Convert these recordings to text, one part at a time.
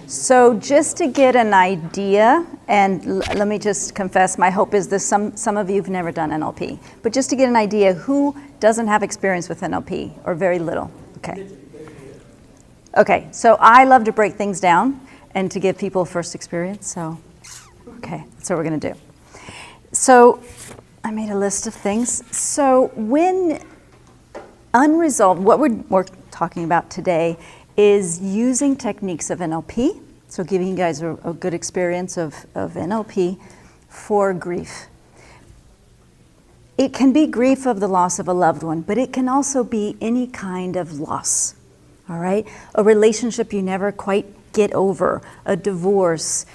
So just to get an idea, and let me just confess, my hope is this, some of you have never done NLP, but just to get an idea, who doesn't have experience with NLP, or very little? Okay. Okay, so I love to break things down and to give people first experience, so, okay, that's what we're gonna do. So, I made a list of things. So when unresolved, what we're talking about today is using techniques of NLP, so giving you guys a good experience of NLP for grief. It can be grief of the loss of a loved one, but it can also be any kind of loss, all right? A relationship you never quite get over, a divorce.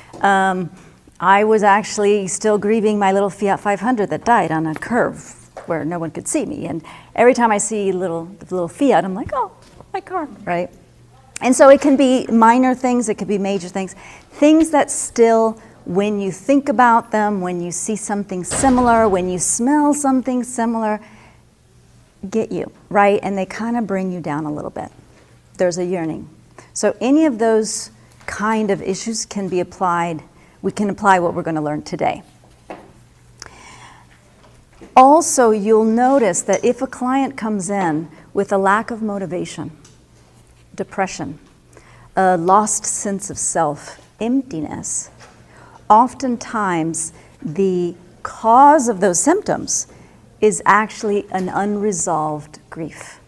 I was actually still grieving my little Fiat 500 that died on a curve where no one could see me. And every time I see the little Fiat, I'm like, oh, my car, right? And so it can be minor things, it could be major things. Things that still, when you think about them, when you see something similar, when you smell something similar, get you, right? And they kind of bring you down a little bit. There's a yearning. So any of those kind of issues can be applied. We can apply what we're going to learn today. Also, you'll notice that if a client comes in with a lack of motivation, depression, a lost sense of self, emptiness, oftentimes the cause of those symptoms is actually an unresolved grief.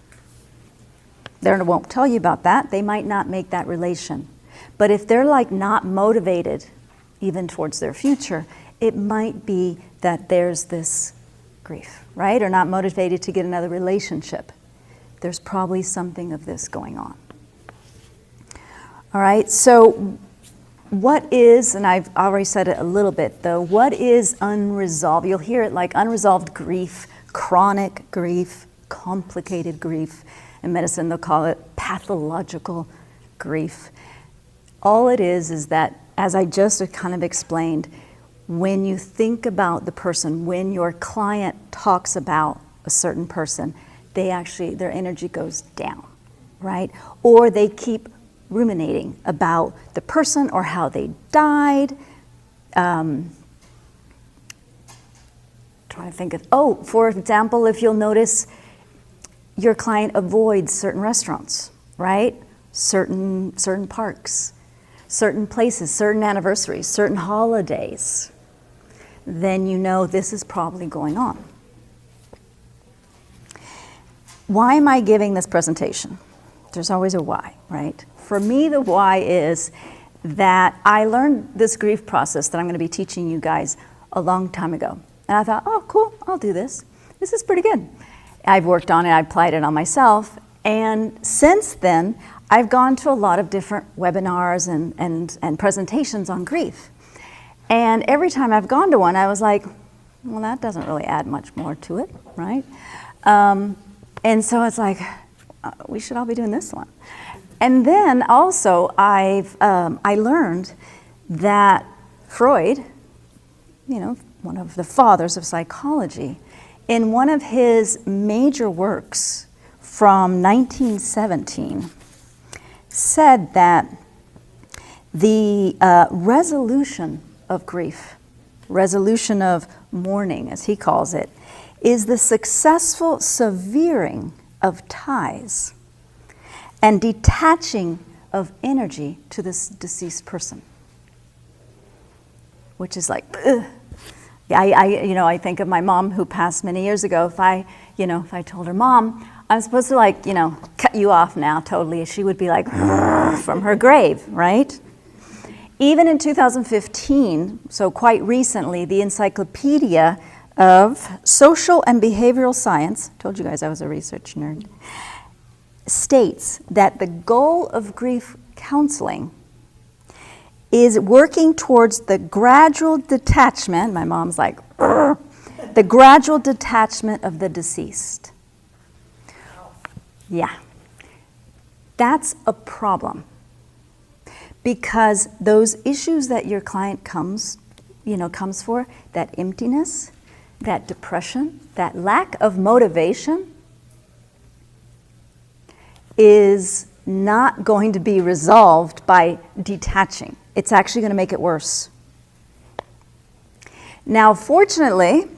They won't tell you about that. They might not make that relation. But if they're like not motivated even towards their future, it might be that there's this grief, right? Or not motivated to get another relationship. There's probably something of this going on. All right, so what is, and I've already said it a little bit though, what is unresolved? You'll hear it like unresolved grief, chronic grief, complicated grief. In medicine, they'll call it pathological grief. All it is that, as I just kind of explained, when you think about the person, when your client talks about a certain person, their energy goes down, right? Or they keep ruminating about the person or how they died. Trying to think of, for example, if you'll notice, your client avoids certain restaurants, right? Certain parks, certain places, certain anniversaries, certain holidays, then you know this is probably going on. Why am I giving this presentation? There's always a why, right? For me, the why is that I learned this grief process that I'm going to be teaching you guys a long time ago. And I thought, oh, cool, I'll do this. This is pretty good. I've worked on it, I applied it on myself, and since then, I've gone to a lot of different webinars and presentations on grief. And every time I've gone to one, I was like, well, that doesn't really add much more to it, right? And so it's like, we should all be doing this one. And then also, I learned that Freud, one of the fathers of psychology, in one of his major works from 1917, said that the resolution of grief, resolution of mourning, as he calls it, is the successful severing of ties and detaching of energy to this deceased person. Which is like, ugh. I think of my mom who passed many years ago. If I told her, Mom, I'm supposed to cut you off now totally, she would be like, from her grave, right? Even in 2015, so quite recently, the Encyclopedia of Social and Behavioral Science, told you guys I was a research nerd, states that the goal of grief counseling is working towards the gradual detachment, my mom's like, the gradual detachment of the deceased. Yeah. That's a problem. Because those issues that your client comes for, that emptiness, that depression, that lack of motivation, is not going to be resolved by detaching. It's actually going to make it worse. Now, fortunately,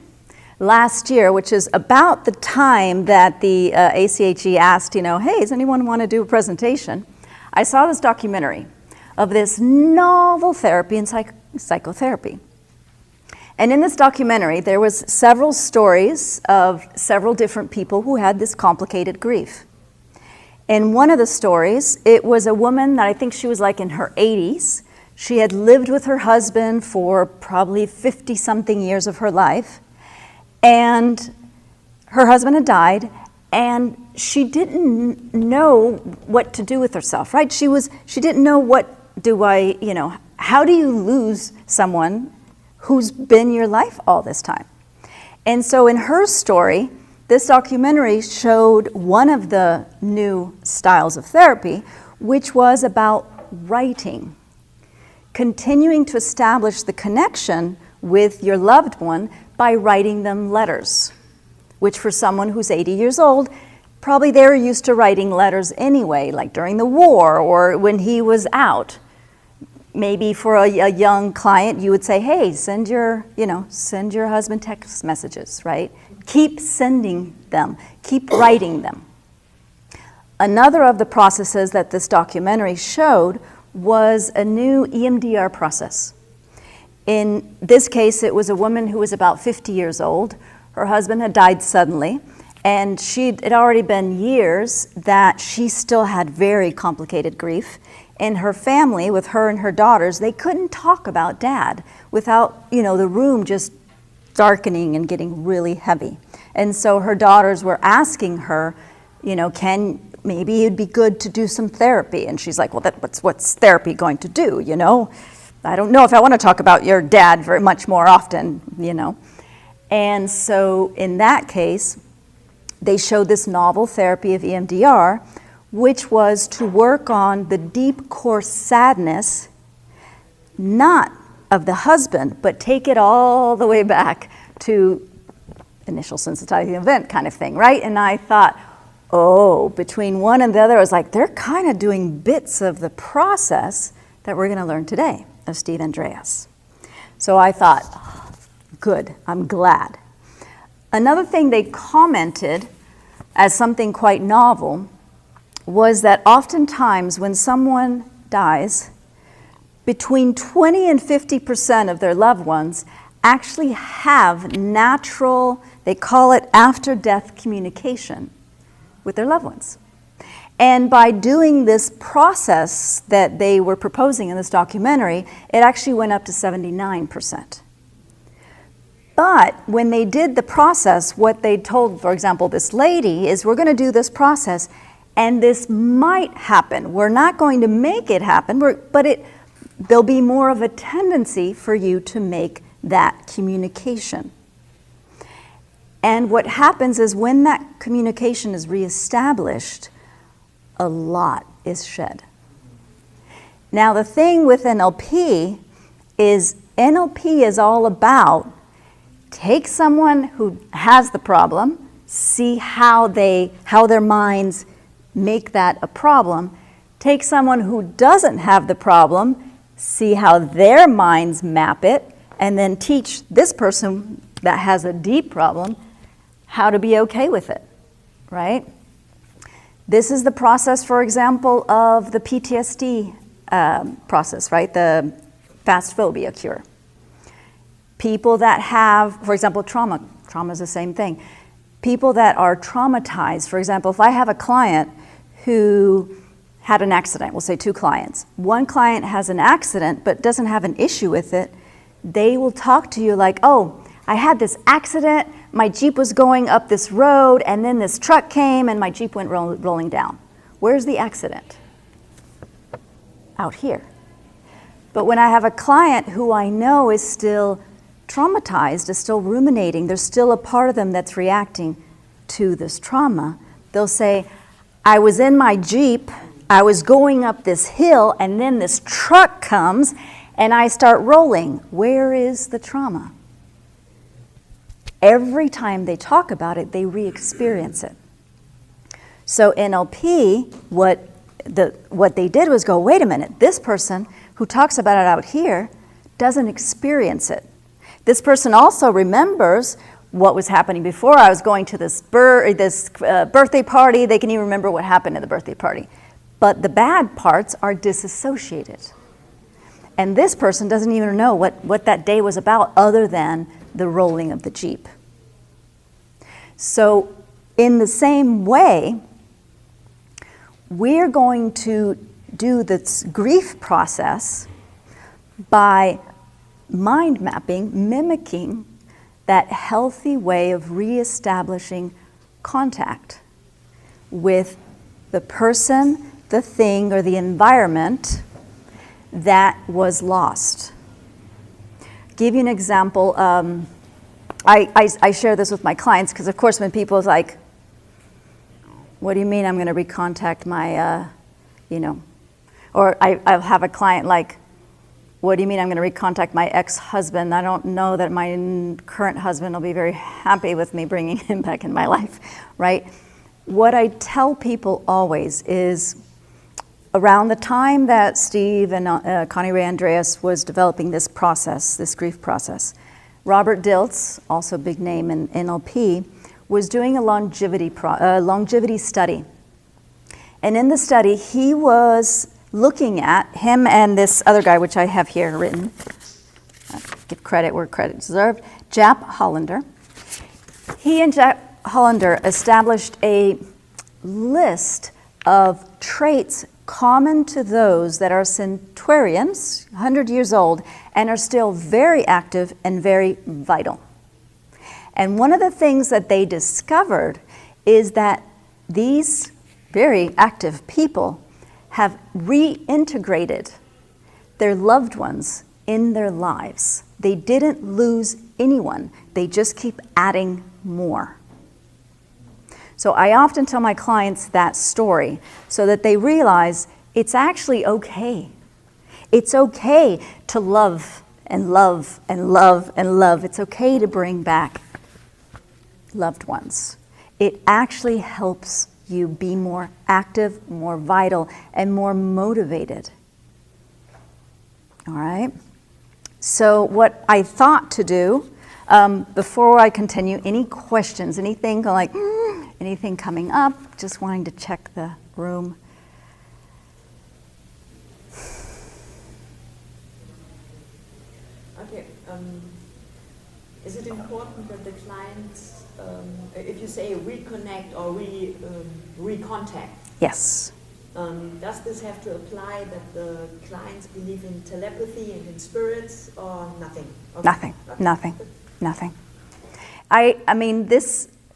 last year, which is about the time that the ACHE asked, hey, does anyone want to do a presentation? I saw this documentary of this novel therapy in psychotherapy. And in this documentary, there was several stories of several different people who had this complicated grief. In one of the stories, it was a woman that I think she was like in her 80s. She had lived with her husband for probably 50-something years of her life. And her husband had died, and she didn't know what to do with herself, right? She didn't know how do you lose someone who's been your life all this time? And so in her story, this documentary showed one of the new styles of therapy, which was about writing, continuing to establish the connection with your loved one by writing them letters, which for someone who's 80 years old, probably they were used to writing letters anyway, like during the war or when he was out. Maybe for a young client, you would say, hey, send your husband text messages, right? Keep sending them, keep writing them. Another of the processes that this documentary showed was a new EMDR process. In this case, it was a woman who was about 50 years old. Her husband had died suddenly, and it had already been years that she still had very complicated grief. In her family, with her and her daughters, they couldn't talk about Dad without, the room just darkening and getting really heavy. And so her daughters were asking her, maybe it'd be good to do some therapy. And she's like, well, what's therapy going to do, I don't know if I want to talk about your dad very much more often, And so in that case, they showed this novel therapy of EMDR, which was to work on the deep core sadness, not of the husband, but take it all the way back to initial sensitizing event kind of thing, right? And I thought, between one and the other, I was like, they're kind of doing bits of the process that we're going to learn today of Steve Andreas. So I thought, good, I'm glad. Another thing they commented as something quite novel was that oftentimes when someone dies, between 20 and 50% of their loved ones actually have natural, they call it after-death communication with their loved ones. And by doing this process that they were proposing in this documentary, it actually went up to 79%. But when they did the process, what they told, for example, this lady is, we're going to do this process, and this might happen. We're not going to make it happen, but there'll be more of a tendency for you to make that communication. And what happens is when that communication is reestablished, a lot is shed. Now, the thing with NLP is all about take someone who has the problem, see how their minds make that a problem. Take someone who doesn't have the problem, see how their minds map it, and then teach this person that has a deep problem how to be okay with it, right? This is the process, for example, of the PTSD process, right? The fast phobia cure. People that have, for example, trauma is the same thing. People that are traumatized, for example, if I have a client who had an accident, we'll say 2 clients. One client has an accident but doesn't have an issue with it, they will talk to you like, I had this accident, my Jeep was going up this road, and then this truck came and my Jeep went rolling down. Where's the accident? Out here. But when I have a client who I know is still traumatized, is still ruminating, there's still a part of them that's reacting to this trauma, they'll say, I was in my Jeep, I was going up this hill, and then this truck comes, and I start rolling. Where is the trauma? Every time they talk about it, they re-experience it. So NLP, what what they did was go, wait a minute, this person who talks about it out here doesn't experience it. This person also remembers what was happening before. I was going to this birthday party. They can even remember what happened at the birthday party. But the bad parts are disassociated. And this person doesn't even know what that day was about other than the rolling of the Jeep. So in the same way, we're going to do this grief process by mind mapping, mimicking that healthy way of reestablishing contact with the person, the thing, or the environment that was lost. Give you an example. I share this with my clients because, of course, when people is like, what do you mean I'm going to recontact my, or I'll have a client like, what do you mean I'm going to recontact my ex-husband? I don't know that my current husband will be very happy with me bringing him back in my life, right? What I tell people always is around the time that Steve and Connie Ray Andreas was developing this process, this grief process, Robert Dilts, also a big name in NLP, was doing a longevity study. And in the study, he was looking at him and this other guy, which I have here written, give credit where credit deserved, Jap Hollander. He and Jap Hollander established a list of traits common to those that are centenarians, 100 years old, and are still very active and very vital. And one of the things that they discovered is that these very active people have reintegrated their loved ones in their lives. They didn't lose anyone. They just keep adding more. So I often tell my clients that story so that they realize it's actually okay. It's okay to love and love and love and love. It's okay to bring back loved ones. It actually helps you be more active, more vital, and more motivated. All right? So what I thought to do, before I continue, any questions, anything like, anything coming up, just wanting to check the room. Okay. Is it important that the clients, if you say reconnect or recontact? Yes. Does this have to apply that the clients believe in telepathy and in spirits or nothing? Okay. Nothing. I mean,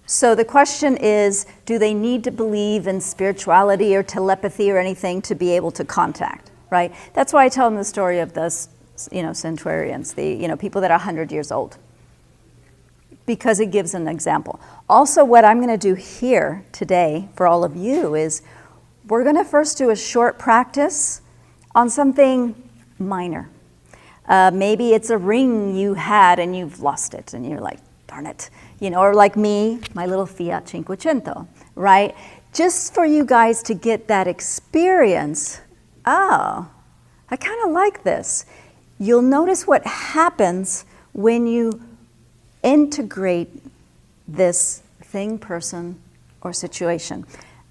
so the question is, do they need to believe in spirituality or telepathy or anything to be able to contact, right? That's why I tell them the story of the, centenarians, the, people that are 100 years old, because it gives an example. Also, what I'm going to do here today for all of you is we're going to first do a short practice on something minor. Maybe it's a ring you had and you've lost it and you're like, darn it. Or like me, my little Fiat Cinquecento, right? Just for you guys to get that experience. Oh, I kind of like this. You'll notice what happens when you integrate this thing, person, or situation.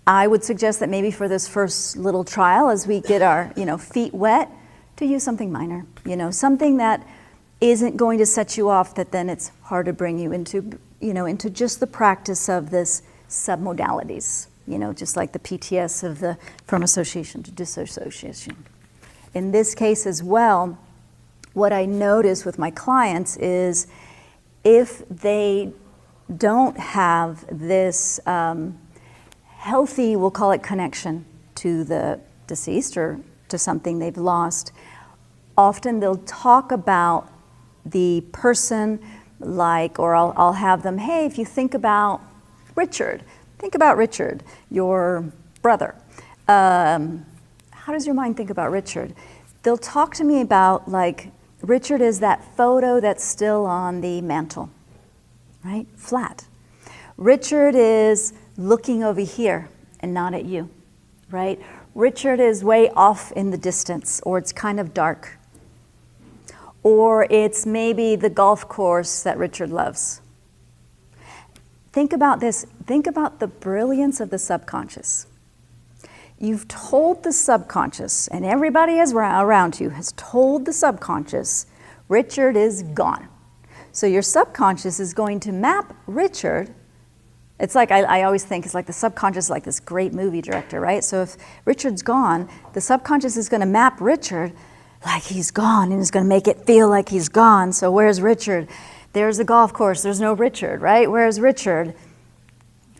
I would suggest that maybe for this first little trial, as we get our, feet wet, to use something minor, something that isn't going to set you off, that then it's hard to bring you into, into just the practice of this submodalities, just like the PTS from association to dissociation. In this case as well, what I notice with my clients is if they don't have this healthy, we'll call it connection to the deceased or to something they've lost, often they'll talk about the person or I'll have them, hey, if you think about Richard, your brother. How does your mind think about Richard? They'll talk to me about Richard is that photo that's still on the mantle, right? Flat. Richard is looking over here and not at you, right? Richard is way off in the distance, or it's kind of dark. Or it's maybe the golf course that Richard loves. Think about this. Think about the brilliance of the subconscious. You've told the subconscious, and everybody around you has told the subconscious, Richard is gone. So your subconscious is going to map Richard. It's like, I always think, it's like the subconscious is like this great movie director, right? So if Richard's gone, the subconscious is going to map Richard like he's gone, and is going to make it feel like he's gone. So where's Richard? There's the golf course. There's no Richard, right? Where's Richard?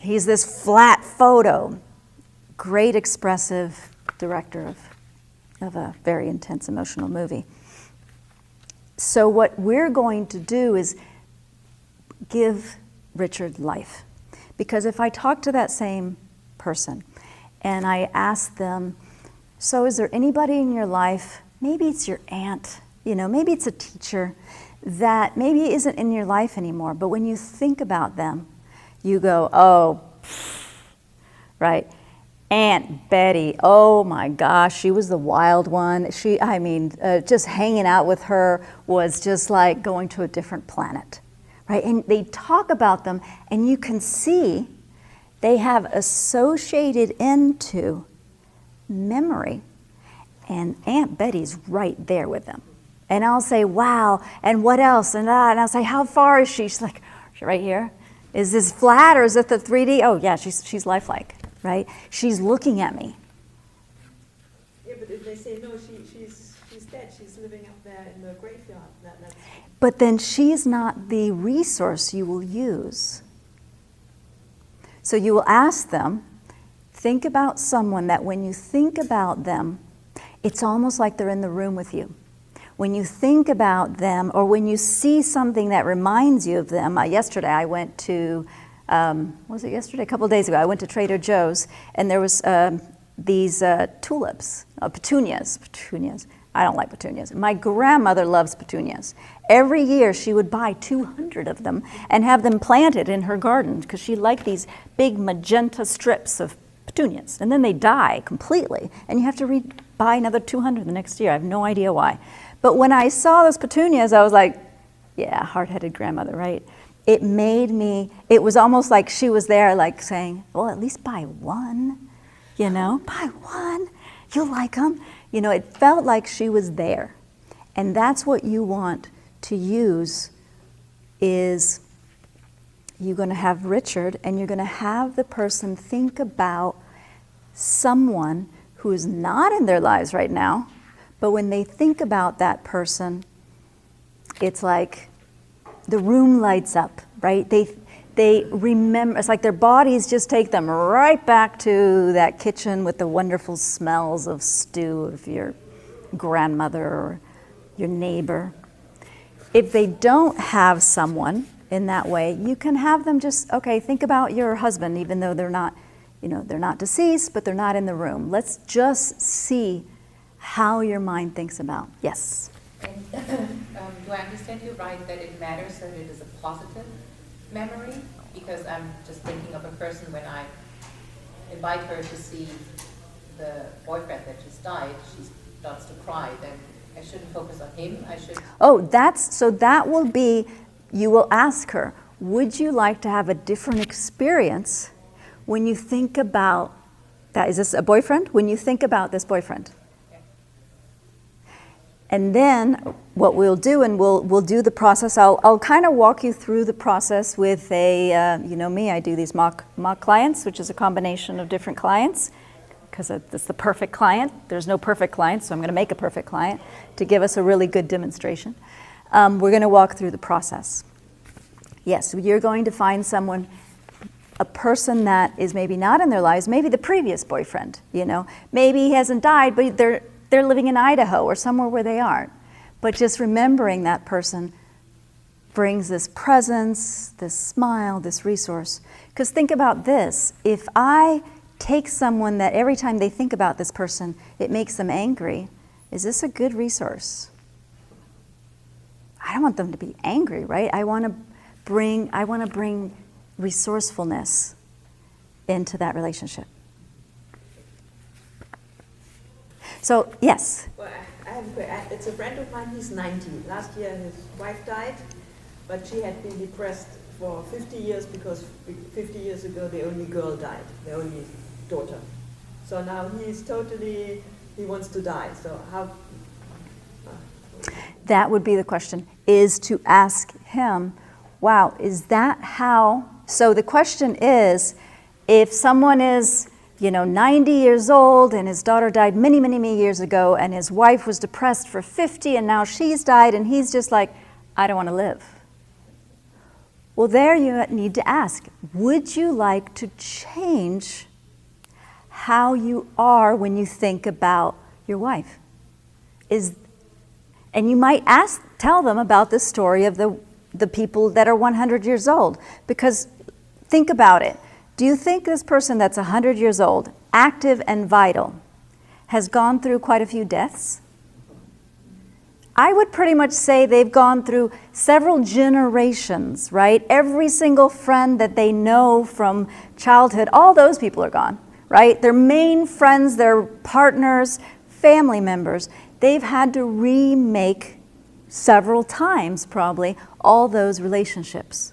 He's this flat photo. Great expressive director of a very intense emotional movie. So what we're going to do is give Richard life. Because if I talk to that same person and I ask them, so is there anybody in your life, maybe it's your aunt, maybe it's a teacher that maybe isn't in your life anymore, but when you think about them, you go, oh, right. Aunt Betty, oh my gosh, she was the wild one. Just hanging out with her was just like going to a different planet, right? And they talk about them, and you can see they have associated into memory, and Aunt Betty's right there with them. And I'll say, wow, and what else? And I'll say, how far is she? She's like, right here. Is this flat or is it the 3D? Oh yeah, she's lifelike. Right? She's looking at me. Yeah, but if they say, no, she's dead, she's living up there in the graveyard. That's... But then she's not the resource you will use. So you will ask them, think about someone that when you think about them, it's almost like they're in the room with you. When you think about them, or when you see something that reminds you of them. Yesterday I went to was it yesterday? A couple of days ago, I went to Trader Joe's, and there was these tulips, petunias. I don't like petunias. My grandmother loves petunias. Every year, she would buy 200 of them and have them planted in her garden because she liked these big magenta strips of petunias. And then they die completely, and you have to buy another 200 the next year. I have no idea why. But when I saw those petunias, I was like, yeah, hard-headed grandmother, right? It was almost like she was there like saying, well, at least buy one, buy one, you'll like them. It felt like she was there. And that's what you want to use is you're going to have Richard, and you're going to have the person think about someone who is not in their lives right now, but when they think about that person, it's like the room lights up, right? They remember, it's like their bodies just take them right back to that kitchen with the wonderful smells of stew of your grandmother or your neighbor. If they don't have someone in that way, you can have them just, okay, think about your husband, even though they're not, they're not deceased, but they're not in the room. Let's just see how your mind thinks about. Yes? And do I understand you right that it matters that it is a positive memory? Because I'm just thinking of a person when I invite her to see the boyfriend that just died, she starts to cry, then I shouldn't focus on him, I should... Oh, that will be, you will ask her, would you like to have a different experience when you think about that? Is this a boyfriend? When you think about this boyfriend. And then what we'll do, and we'll do the process. I'll kind of walk you through the process with a, you know me, I do these mock clients, which is a combination of different clients, because it's the perfect client. There's no perfect client, so I'm going to make a perfect client to give us a really good demonstration. We're going to walk through the process. Yes, you're going to find someone, a person that is maybe not in their lives, maybe the previous boyfriend, Maybe he hasn't died, but they're living in Idaho or somewhere where they aren't. But just remembering that person brings this presence, this smile, this resource. Because think about this. If I take someone that every time they think about this person, it makes them angry, is this a good resource? I don't want them to be angry, right? I want to bring resourcefulness into that relationship. So, yes. Well, I have it's a friend of mine, he's 90. Last year his wife died, but she had been depressed for 50 years because 50 years ago the only girl died, the only daughter. So now he wants to die. So how? That would be the question, is to ask him, wow, is that how? So the question is, if someone is 90 years old and his daughter died many, many, many years ago and his wife was depressed for 50 and now she's died and he's just like, I don't want to live. Well, there you need to ask, would you like to change how you are when you think about your wife? And you might tell them about the story of the people that are 100 years old, because think about it. Do you think this person that's 100 years old, active and vital, has gone through quite a few deaths? I would pretty much say they've gone through several generations, right? Every single friend that they know from childhood, all those people are gone, right? Their main friends, their partners, family members, they've had to remake several times probably all those relationships.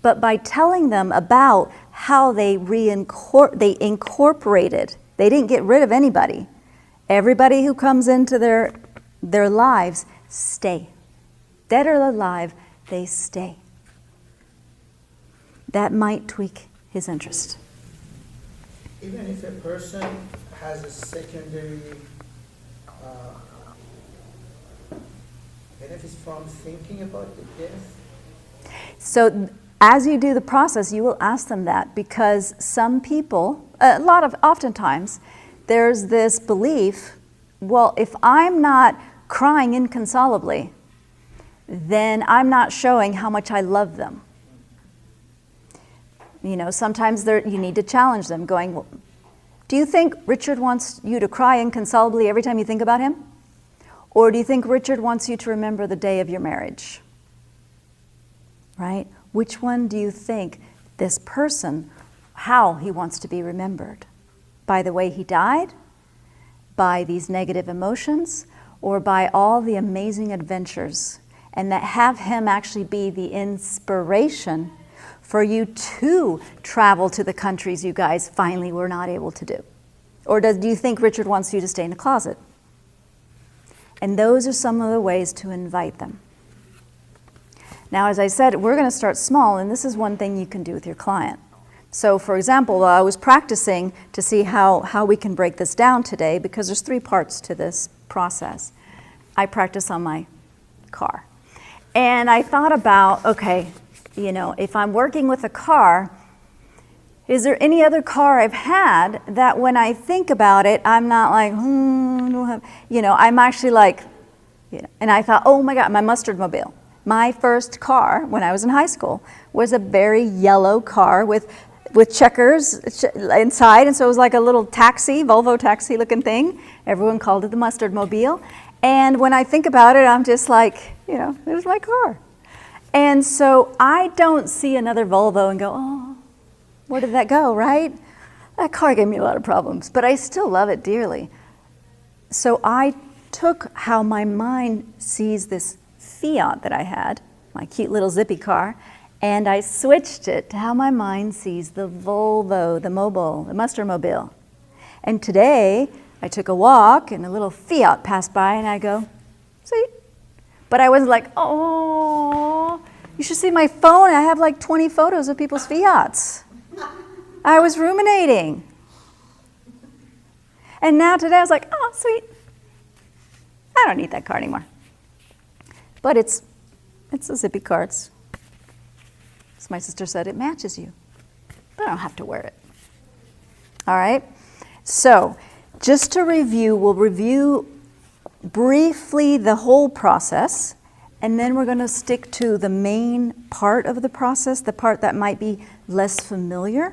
But by telling them about how they incorporated, they didn't get rid of anybody. Everybody who comes into their lives stay. Dead or alive, they stay. That might tweak his interest. Even if a person has a secondary benefits from thinking about the death? So as you do the process, you will ask them that, because some people, oftentimes, there's this belief, well, if I'm not crying inconsolably, then I'm not showing how much I love them. Sometimes you need to challenge them, going, well, do you think Richard wants you to cry inconsolably every time you think about him? Or do you think Richard wants you to remember the day of your marriage? Right? Which one do you think this person, how he wants to be remembered? By the way he died? By these negative emotions? Or by all the amazing adventures? And that have him actually be the inspiration for you to travel to the countries you guys finally were not able to do? Or do you think Richard wants you to stay in a closet? And those are some of the ways to invite them. Now, as I said, we're going to start small, and this is one thing you can do with your client. So, for example, I was practicing to see how we can break this down today, because there's 3 parts to this process. I practice on my car. And I thought about, okay, if I'm working with a car, is there any other car I've had that when I think about it, I'm not like, I'm actually like, and I thought, oh my God, my mustard mobile. My first car when I was in high school was a very yellow car with checkers inside, and so it was like a little taxi, Volvo taxi looking thing. Everyone called it the mustard mobile. And when I think about it, I'm just like, it was my car. And so I don't see another Volvo and go, oh, where did that go, right? That car gave me a lot of problems, but I still love it dearly. So I took how my mind sees this Fiat that I had, my cute little zippy car, and I switched it to how my mind sees the Volvo, the mustard mobile. And today, I took a walk and a little Fiat passed by and I go, sweet. But I was like, oh, you should see my phone. I have like 20 photos of people's Fiats. I was ruminating. And now today I was like, oh, sweet. I don't need that car anymore. But it's a zippy car. As my sister said, it matches you. But I don't have to wear it. All right? So, just to review, we'll review briefly the whole process, and then we're going to stick to the main part of the process, the part that might be less familiar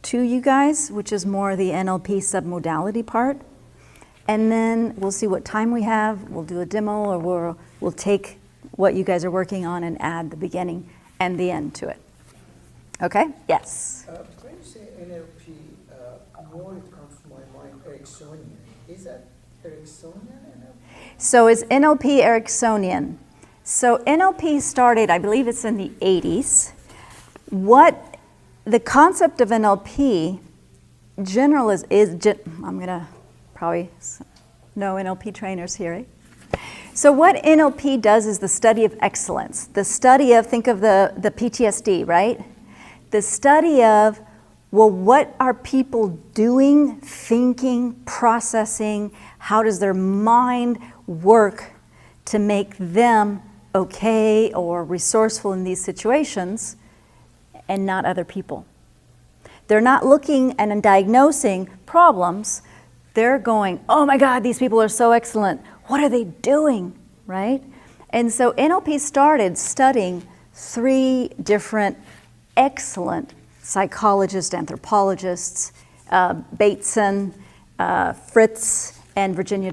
to you guys, which is more the NLP submodality part. And then we'll see what time we have. We'll do a demo, or we'll take what you guys are working on and add the beginning and the end to it. Okay? Yes? When you say NLP, more it comes to my mind, Ericksonian. Is that Ericksonian? So is NLP Ericksonian? So NLP started, I believe it's in the 80s. What the concept of NLP general is I'm going to probably know NLP trainers here, eh? So what NLP does is the study of excellence, the study of, think of the PTSD, right? The study of, well, what are people doing, thinking, processing? How does their mind work to make them okay or resourceful in these situations and not other people? They're not looking and diagnosing problems. They're going, oh my God, these people are so excellent. What are they doing, right? And so NLP started studying 3 different excellent psychologists, anthropologists, Bateson, Fritz, and Virginia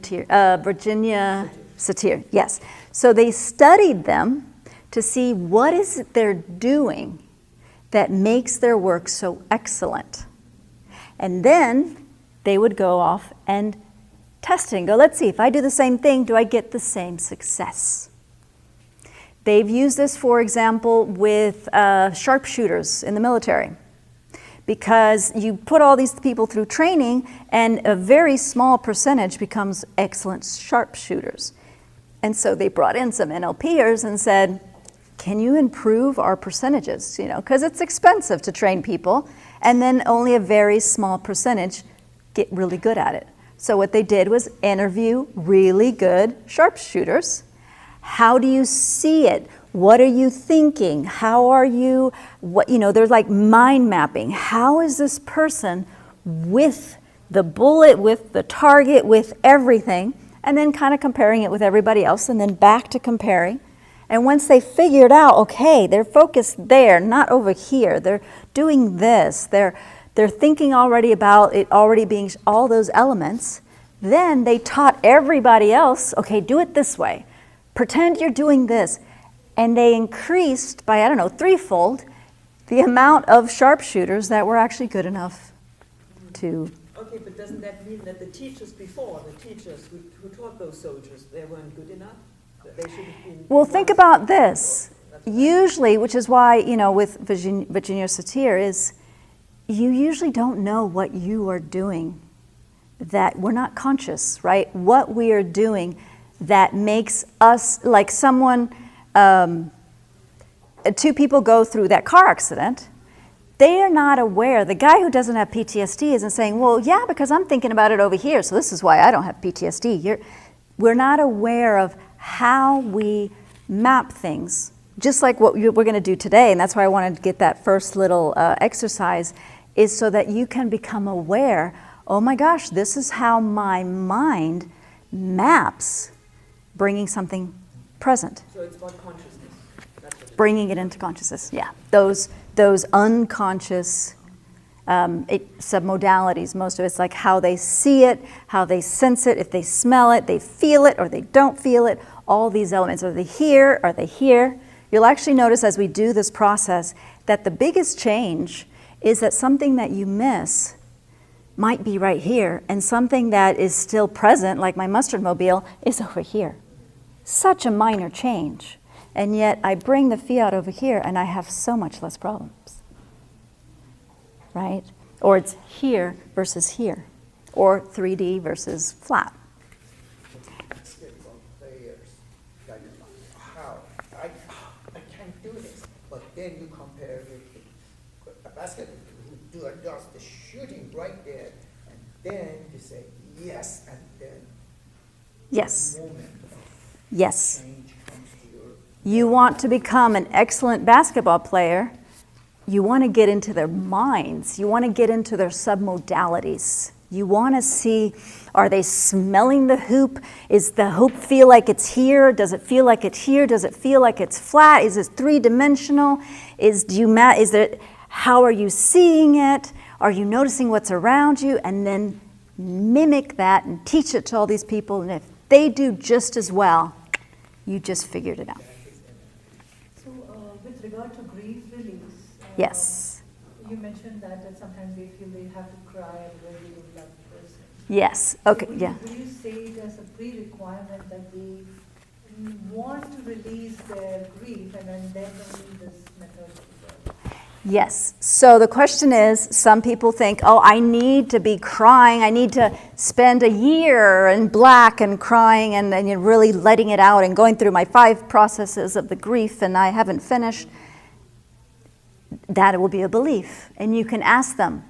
Satir. Yes. So they studied them to see what is it they're doing that makes their work so excellent. And then they would go off and test it and go, let's see, if I do the same thing, do I get the same success? They've used this, for example, with sharpshooters in the military, because you put all these people through training and a very small percentage becomes excellent sharpshooters. And so they brought in some NLPers and said, can you improve our percentages? You know, because it's expensive to train people, and then only a very small percentage get really good at it. So what they did was interview really good sharpshooters. How do you see it? What are you thinking? How are you, what, you know, they're like mind mapping. How is this person with the bullet, with the target, with everything? And then kind of comparing it with everybody else, and then back to comparing. And once they figured out, okay, they're focused there, not over here. They're doing this. They're thinking already about it already being all those elements. Then they taught everybody else, okay, do it this way. Pretend you're doing this. And they increased by, I don't know, 3-fold the amount of sharpshooters that were actually good enough to... Okay, but doesn't that mean that the teachers before, the teachers who taught those soldiers, they weren't good enough? That they should have been... Well, think about this. Usually, which is why, you know, with Virginia Satir is, you usually don't know what you are doing, that we're not conscious, right? What we are doing that makes us, like someone, 2 people go through that car accident, they are not aware. The guy who doesn't have PTSD isn't saying, well, yeah, because I'm thinking about it over here, so this is why I don't have PTSD. We're not aware of how we map things, just like what we're going to do today, and that's why I wanted to get that first little exercise, is so that you can become aware, oh my gosh, this is how my mind maps bringing something present. So it's about consciousness. That's what Bringing it into consciousness, yeah. Those unconscious submodalities, most of it's like how they see it, how they sense it, if they smell it, they feel it, or they don't feel it, all these elements. Are they here? Are they here? You'll actually notice as we do this process that the biggest change is that something that you miss might be right here, and something that is still present, like my mustard mobile, is over here. Such a minor change. And yet I bring the fiat over here and I have so much less problems, right? Or it's here versus here, or 3D versus flat. Basketball players, like, how? I can't do this. But then you compare with a basketball who does the shooting right there, and then you say yes, and then Yes, moment of yes. change comes to your... You want to become an excellent basketball player, you want to get into their minds. You want to get into their submodalities. You want to see, are they smelling the hoop? Is the hoop feel like it's here? Does it feel like it's here? Does it feel like it's flat? Is it 3-dimensional? How are you seeing it? Are you noticing what's around you? And then mimic that and teach it to all these people. And if they do just as well, you just figured it out. So, with regard to grief release, Yes. you mentioned that sometimes they feel they have to cry at a very beloved person. Yes. Okay. Yeah. Will you say it as a pre-requirement that they want to release their grief and then only this method will work? Yes. So the question is, some people think, oh, I need to be crying. I need to spend a year in black and crying and you're really letting it out and going through my 5 processes of the grief and I haven't finished. That will be a belief. And you can ask them,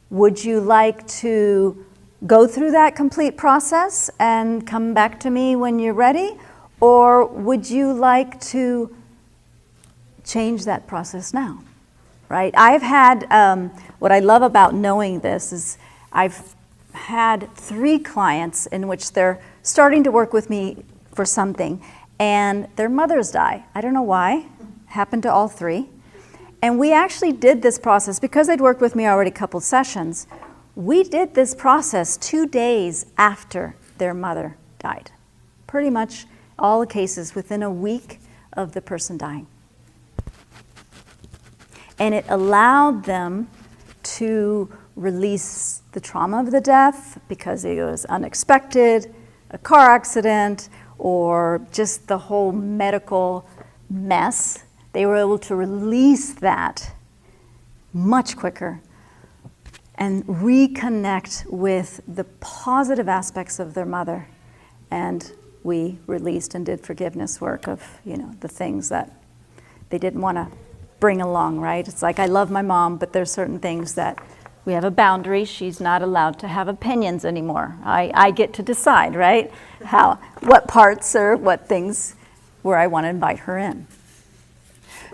would you like to go through that complete process and come back to me when you're ready? Or would you like to change that process now? Right? I've had, what I love about knowing this is I've had 3 clients in which they're starting to work with me for something and their mothers die. I don't know why. Happened to all 3. And we actually did this process because they'd worked with me already a couple sessions. We did this process 2 days after their mother died. Pretty much all the cases within a week of the person dying. And it allowed them to release the trauma of the death because it was unexpected, a car accident, or just the whole medical mess. They were able to release that much quicker and reconnect with the positive aspects of their mother. And we released and did forgiveness work of, the things that they didn't want to bring along, right? It's like, I love my mom, but there's certain things that we have a boundary. She's not allowed to have opinions anymore. I get to decide, right? What parts or what things where I want to invite her in.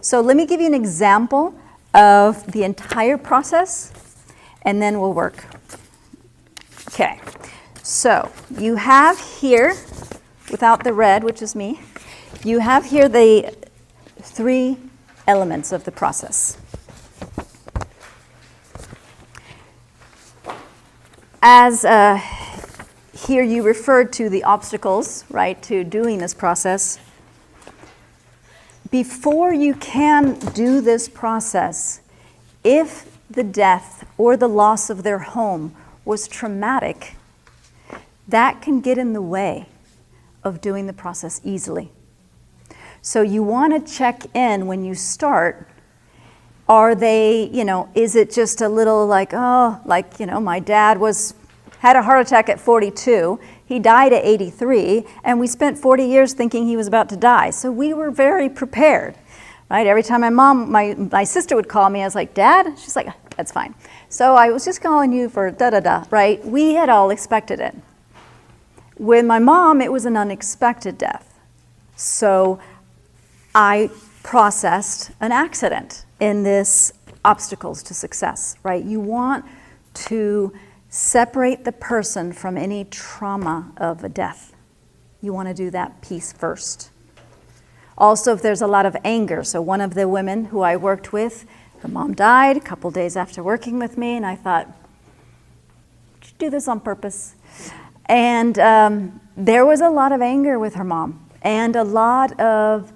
So let me give you an example of the entire process, and then we'll work. Okay, so you have here, without the red, which is me, you have here the 3 elements of the process. As here you referred to the obstacles, right, to doing this process. Before you can do this process, if the death or the loss of their home was traumatic, that can get in the way of doing the process easily. So you want to check in when you start. Are they, is it just a little like, my dad had a heart attack at 42. He died at 83, and we spent 40 years thinking he was about to die. So we were very prepared, right? Every time my sister would call me, I was like, Dad? She's like, that's fine. So I was just calling you for da-da-da, right? We had all expected it. With my mom, it was an unexpected death. So I processed an accident in this obstacles to success, right? You want to separate the person from any trauma of a death. You want to do that piece first. Also, if there's a lot of anger, so one of the women who I worked with, her mom died a couple days after working with me, and I thought, did you do this on purpose? And there was a lot of anger with her mom, and a lot of,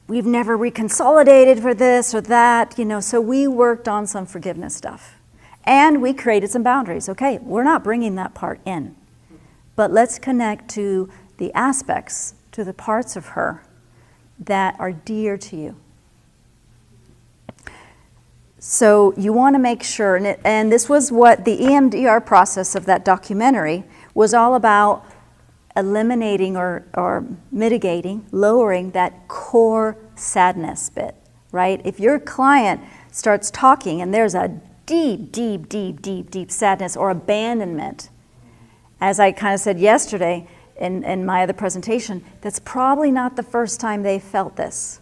we've never reconsolidated for this or that, so we worked on some forgiveness stuff. And we created some boundaries. Okay, we're not bringing that part in, but let's connect to the aspects, to the parts of her that are dear to you. So you want to make sure, and this was what the EMDR process of that documentary was all about, eliminating or mitigating, lowering that core sadness bit, right? If your client starts talking and there's a deep sadness or abandonment, as I kind of said yesterday in my other presentation, that's probably not the first time they felt this,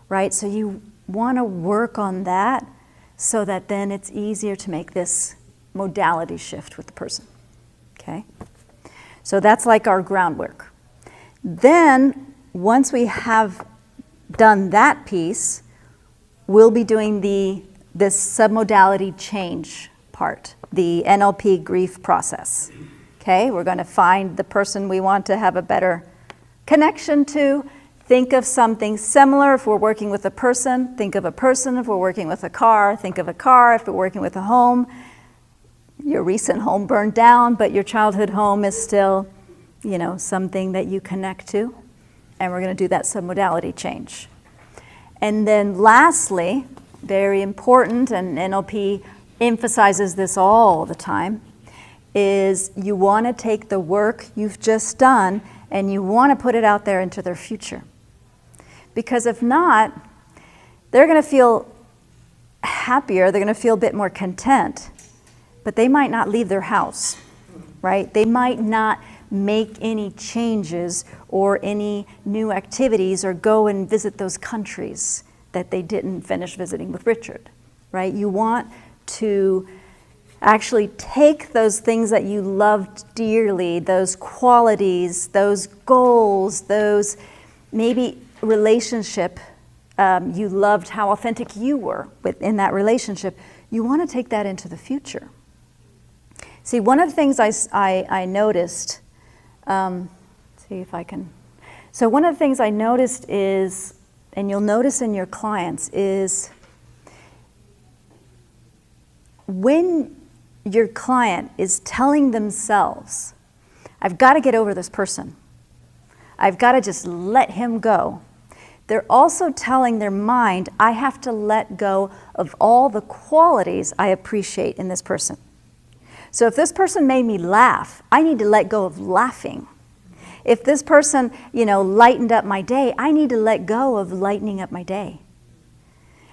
right? So you want to work on that so that then it's easier to make this modality shift with the person, okay? So that's like our groundwork. Then, once we have done that piece, we'll be doing this submodality change part, the NLP grief process. Okay, we're going to find the person we want to have a better connection to. Think of something similar if we're working with a person. Think of a person if we're working with a car. Think of a car if we're working with a home. your recent home burned down, but your childhood home is still, something that you connect to. And we're going to do that submodality change. And then lastly, very important, and NLP emphasizes this all the time, is you want to take the work you've just done and you want to put it out there into their future. Because if not, they're going to feel happier, they're going to feel a bit more content, but they might not leave their house, right? They might not make any changes or any new activities or go and visit those countries that they didn't finish visiting with Richard, right? You want to actually take those things that you loved dearly, those qualities, those goals, those maybe relationship, you loved how authentic you were within that relationship. You want to take that into the future. See, one of the things I noticed, see if I can, so one of the things I noticed is, and you'll notice in your clients, is when your client is telling themselves, I've got to get over this person, I've got to just let him go, they're also telling their mind, I have to let go of all the qualities I appreciate in this person. So if this person made me laugh, I need to let go of laughing. If this person, lightened up my day, I need to let go of lightening up my day.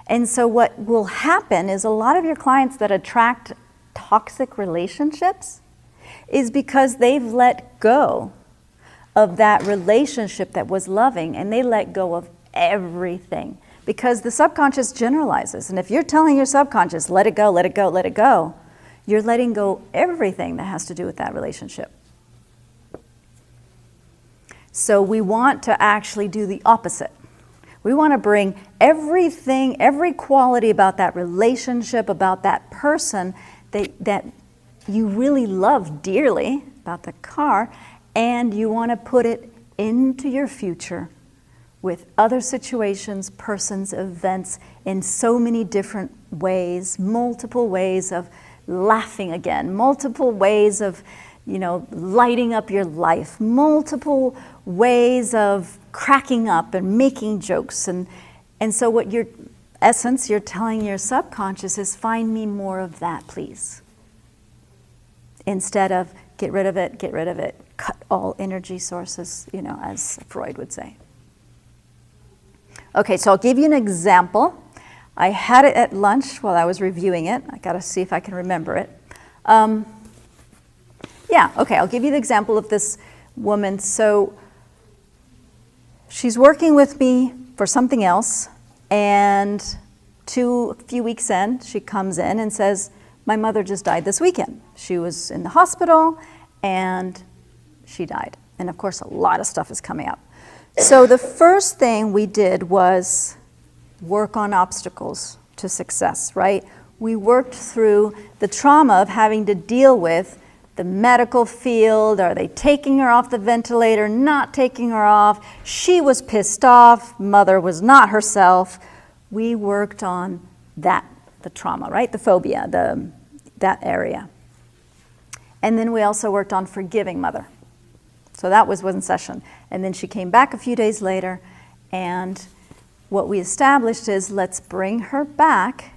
And so what will happen is a lot of your clients that attract toxic relationships is because they've let go of that relationship that was loving, and they let go of everything. Because the subconscious generalizes. And if you're telling your subconscious, let it go, let it go, let it go, you're letting go everything that has to do with that relationship. So we want to actually do the opposite. We want to bring everything, every quality about that relationship, about that person that you really love dearly, about the car, and you want to put it into your future with other situations, persons, events, in so many different ways, multiple ways of laughing again, multiple ways of, lighting up your life, multiple ways of cracking up and making jokes. And so what you're telling your subconscious is, find me more of that, please. Instead of get rid of it, cut all energy sources, as Freud would say. Okay, so I'll give you an example. I had it at lunch while I was reviewing it. I got to see if I can remember it. I'll give you the example of this woman. So she's working with me for something else, and a few weeks in, she comes in and says, my mother just died this weekend. She was in the hospital, and she died. And of course, a lot of stuff is coming up. So the first thing we did was work on obstacles to success, right? We worked through the trauma of having to deal with the medical field. Are they taking her off the ventilator, not taking her off? She was pissed off. Mother was not herself. We worked on that, the trauma, right? The phobia, that area. And then we also worked on forgiving mother. So that was one session. And then she came back a few days later, and what we established is, let's bring her back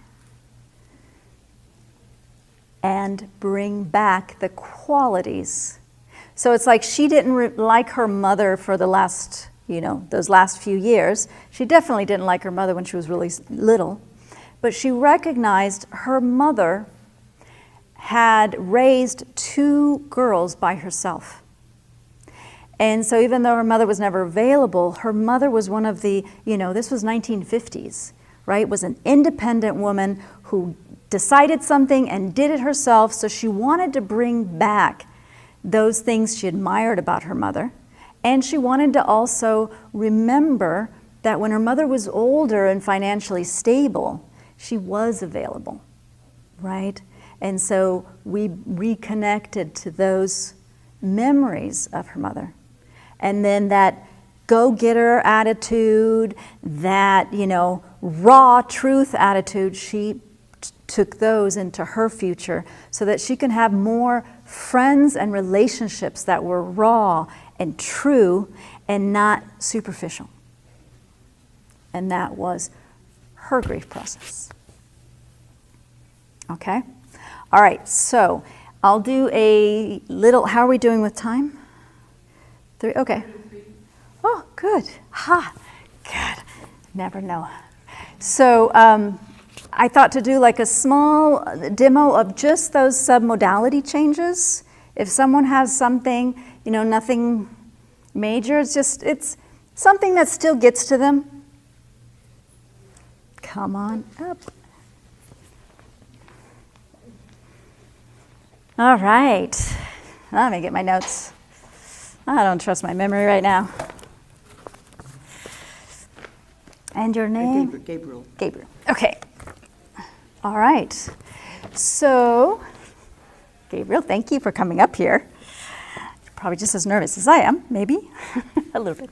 and bring back the qualities. So it's like she didn't like her mother for the last, those last few years. She definitely didn't like her mother when she was really little. But she recognized her mother had raised 2 girls by herself. And so even though her mother was never available, her mother was one of the, this was 1950s, right? Was an independent woman who decided something and did it herself. So she wanted to bring back those things she admired about her mother. And she wanted to also remember that when her mother was older and financially stable, she was available, right? And so we reconnected to those memories of her mother. And then that go-getter attitude, that, raw truth attitude, she took those into her future so that she can have more friends and relationships that were raw and true and not superficial. And that was her grief process. Okay? All right, so I'll do a little, how are we doing with time? 3, okay. Oh, good. Ha, good. Never know. So I thought to do like a small demo of just those submodality changes. If someone has something, nothing major, it's something that still gets to them. Come on up. All right. Let me get my notes. I don't trust my memory right now. And your name? Gabriel. Gabriel. Okay. All right. So, Gabriel, thank you for coming up here. You're probably just as nervous as I am, maybe. A little bit.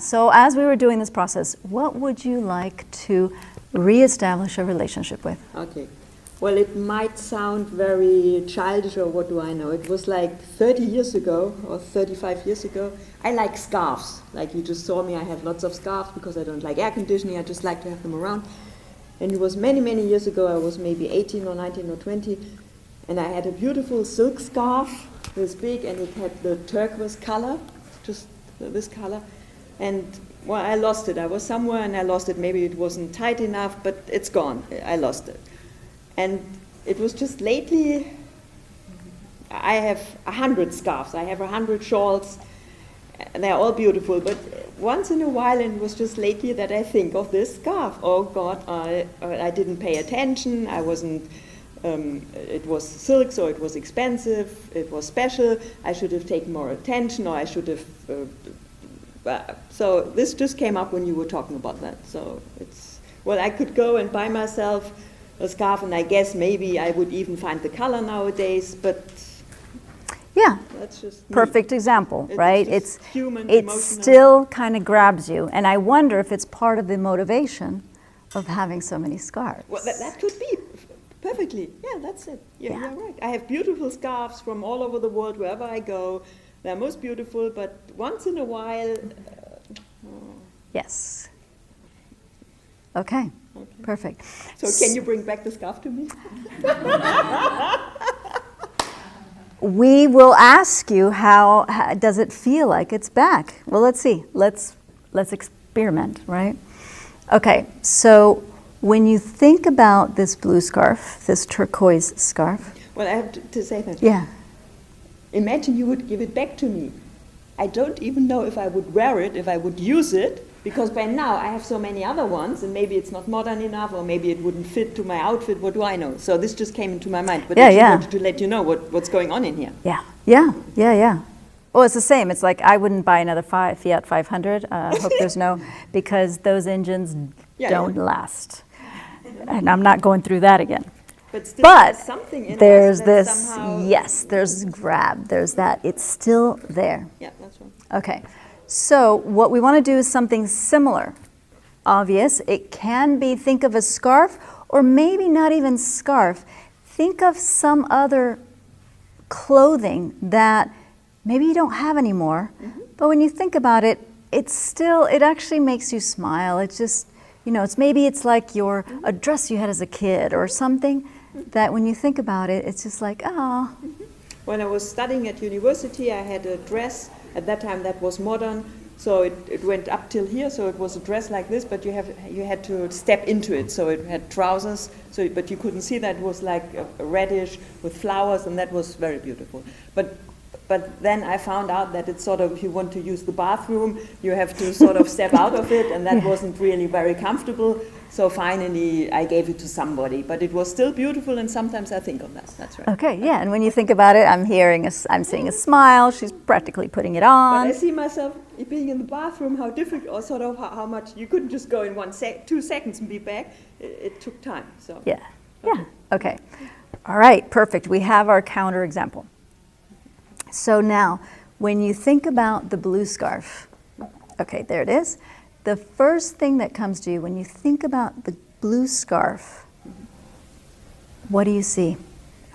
So as we were doing this process, what would you like to reestablish a relationship with? Okay. Well, it might sound very childish, or what do I know? It was like 30 years ago or 35 years ago. I like scarves. Like you just saw me, I have lots of scarves because I don't like air conditioning. I just like to have them around. And it was many, many years ago. I was maybe 18 or 19 or 20. And I had a beautiful silk scarf. It was big and it had the turquoise color, just this color. And well, I lost it. I was somewhere and I lost it. Maybe it wasn't tight enough, but it's gone. I lost it. And it was just lately, I have 100 scarves, I have 100 shawls, and they're all beautiful, but once in a while, and it was just lately that I think of this scarf. Oh God, I didn't pay attention, I wasn't, it was silk, so it was expensive, it was special, I should have taken more attention, or I should have, so this just came up when you were talking about that. So it's, well, I could go and buy myself a scarf, and I guess maybe I would even find the color nowadays, but yeah, that's just perfect example, right? It's human, it emotional. Still kind of grabs you, and I wonder if it's part of the motivation of having so many scarves. Well, that could be perfectly. Yeah, that's it. You're right. I have beautiful scarves from all over the world, wherever I go. They're most beautiful, but once in a while. Yes. Okay. Perfect. So can you bring back the scarf to me? We will ask you how does it feel like it's back? Well, let's see. Let's experiment, right? Okay. So when you think about this blue scarf, this turquoise scarf. Well, I have to say that. Yeah. Imagine you would give it back to me. I don't even know if I would wear it, if I would use it. Because by now I have so many other ones, and maybe it's not modern enough, or maybe it wouldn't fit to my outfit. What do I know? So this just came into my mind. But I just wanted to let you know what's going on in here. Yeah. Well, it's the same. It's like I wouldn't buy another Fiat 500. Hope there's no, because those engines don't last. And I'm not going through that again. But still, But there's something in there's us that this, somehow. yes, there's grab. There's that. It's still there. Yeah, that's right. Okay. So what we want to do is something similar. Obvious. It can be, think of a scarf, or maybe not even scarf. Think of some other clothing that maybe you don't have anymore, but when you think about it, it actually makes you smile. It's just, it's like a dress you had as a kid or something that when you think about it, it's just like, oh. When I was studying at university, I had a dress. At that time, that was modern, so it went up till here. So it was a dress like this, but you had to step into it. So it had trousers, but you couldn't see that. It was like a reddish with flowers, and that was very beautiful. But then I found out that it's sort of, if you want to use the bathroom, you have to sort of step out of it, and that wasn't really very comfortable. So finally, I gave it to somebody, but it was still beautiful, and sometimes I think of that. That's right. Okay, yeah, and when you think about it, I'm seeing a smile. She's practically putting it on. But I see myself being in the bathroom, how difficult, or sort of how much you couldn't just go in 2 seconds and be back. It took time. So yeah. Okay. All right, perfect. We have our counter example. So now, when you think about the blue scarf, okay, there it is. The first thing that comes to you when you think about the blue scarf, What do you see?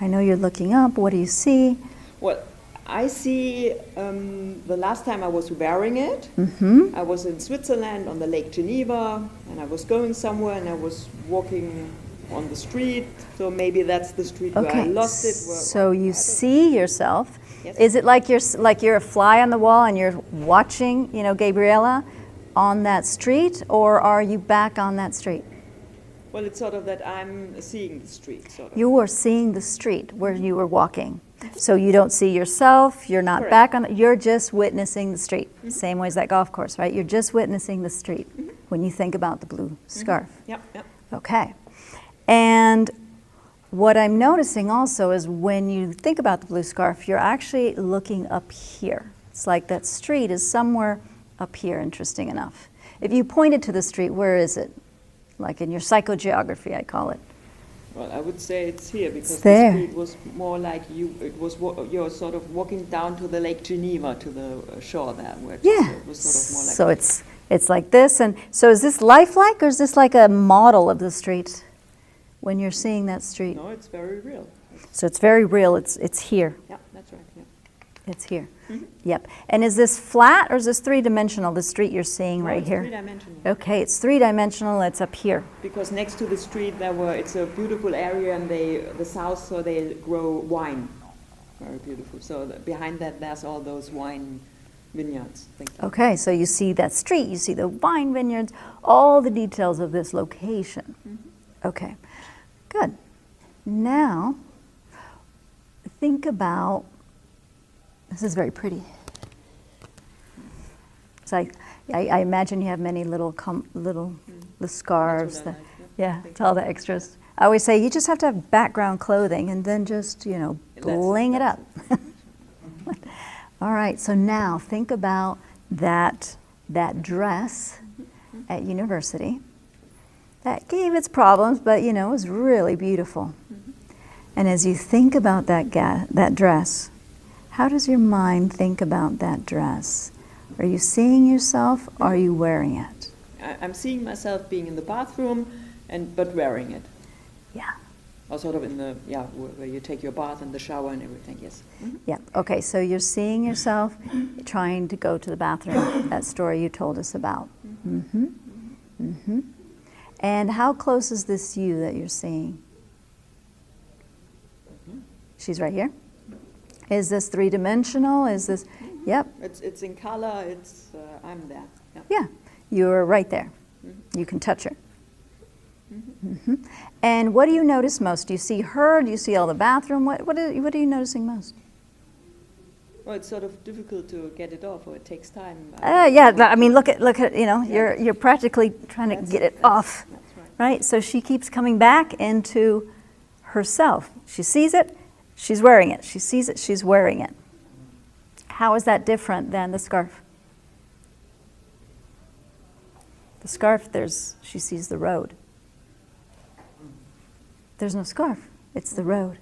I know you're looking up. What do you see? Well, I see the last time I was wearing it, I was in Switzerland on the Lake Geneva, and I was going somewhere and I was walking on the street, so maybe that's the street where I lost it. So you see yourself. Yes. Is it like you're a fly on the wall and you're watching, Gabriela on that street, or are you back on that street? Well, it's sort of that I'm seeing the street, sort of. You were seeing the street where you were walking. So you don't see yourself, you're not Correct. back on it, you're just witnessing the street. Same way as that golf course, right? You're just witnessing the street when you think about the blue scarf. Yep, yep. Okay. And what I'm noticing also is when you think about the blue scarf, you're actually looking up here. It's like that street is somewhere up here, interesting enough. If you pointed to the street, where is it? Like in your psychogeography, I call it. Well, I would say it's here because It's there. the street was more like you're sort of walking down to the Lake Geneva, to the shore there, where Yeah. it was sort of more like. So it's like this, and so is this lifelike, or is this like a model of the street when you're seeing that street? No, it's very real. So it's very real. It's here. Yeah, that's right. Yeah. It's here. Yep. And is this flat or is this three-dimensional? The street you're seeing No, right it's here. three-dimensional. Okay, it's three-dimensional. It's up here. Because next to the street it's a beautiful area, and the south, so they grow wine, very beautiful. So behind that there's all those wine vineyards. Things like Okay, so you see that street, you see the wine vineyards, all the details of this location. Okay, good. Now, think about, this is very pretty. It's like, I imagine you have many little the scarves. That's what I like, Yeah, it's all the extras. I always say you just have to have background clothing and then just, bling it up. All right, so now think about that dress at university. That gave its problems, but it was really beautiful. And as you think about that dress, how does your mind think about that dress? Are you seeing yourself? Or are you wearing it? I'm seeing myself being in the bathroom, but wearing it. Yeah. Or sort of in the, where you take your bath and the shower and everything, yes. Yeah. Okay, so you're seeing yourself trying to go to the bathroom, that story you told us about. And how close is this you that you're seeing? She's right here. Is this three-dimensional? Is this, yep. It's in color, I'm there. Yeah. Yeah, you're right there. You can touch her. And what do you notice most? Do you see her? Do you see all the bathroom? What are you noticing most? Well, it's sort of difficult to get it off, or it takes time. Yeah, I mean, look at you're practically trying to get it off, That's right. right? So she keeps coming back into herself. She sees it, she's wearing it. She sees it, she's wearing it. How is that different than the scarf? The scarf, she sees the road. There's no scarf, it's the road.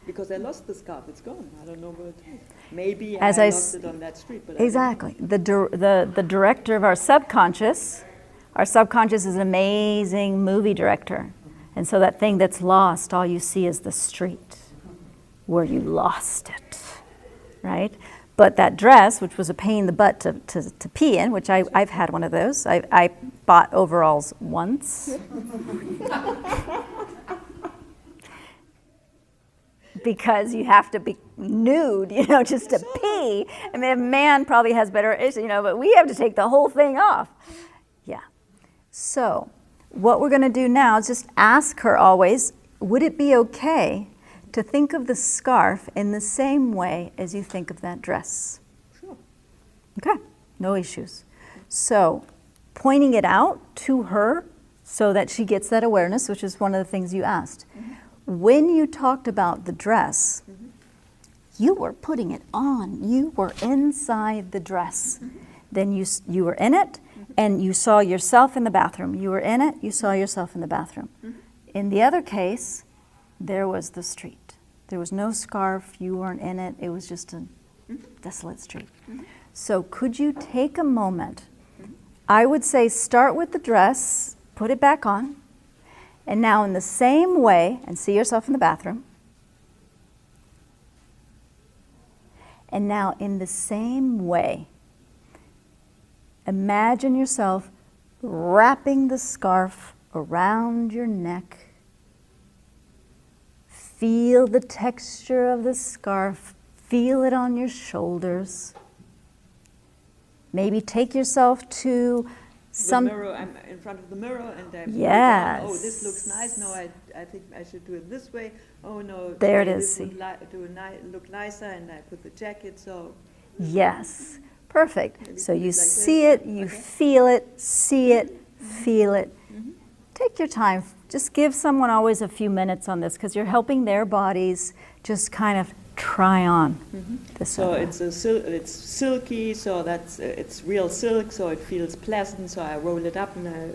Because I lost the scarf, it's gone. I don't know where it is. Maybe As I I lost it on that street, but Exactly. The director of our subconscious is an amazing movie director. And so that thing that's lost, all you see is the street where you lost it, right? But that dress, which was a pain in the butt to pee in, which I've had one of those. I bought overalls once. Because you have to be nude, just to pee. I mean, a man probably has better issues, but we have to take the whole thing off. Yeah. So what we're going to do now is just ask her always, would it be okay to think of the scarf in the same way as you think of that dress? Sure. Okay, no issues. So pointing it out to her so that she gets that awareness, which is one of the things you asked. When you talked about the dress, you were putting it on. You were inside the dress. Then you were in it, and you saw yourself in the bathroom. You were in it, you saw yourself in the bathroom. In the other case, there was the street. There was no scarf, you weren't in it, it was just a desolate street. So could you take a moment? I would say start with the dress, put it back on, And now in the same way, and see yourself in the bathroom. And now in the same way, imagine yourself wrapping the scarf around your neck. Feel the texture of the scarf. Feel it on your shoulders. Maybe take yourself to some mirror. I'm in front of the mirror and I'm yes. oh, this looks nice. No, I think I should do it this way. Oh no, there it this is. would look nicer, and I put the jacket. So yes, perfect. maybe So put you it like see this. it, you Okay. feel it, see it, feel it. Take your time. Just give someone always a few minutes on this because you're helping their bodies just kind of try on this. So it's it's silky, so that's it's real silk, so it feels pleasant. So I roll it up and I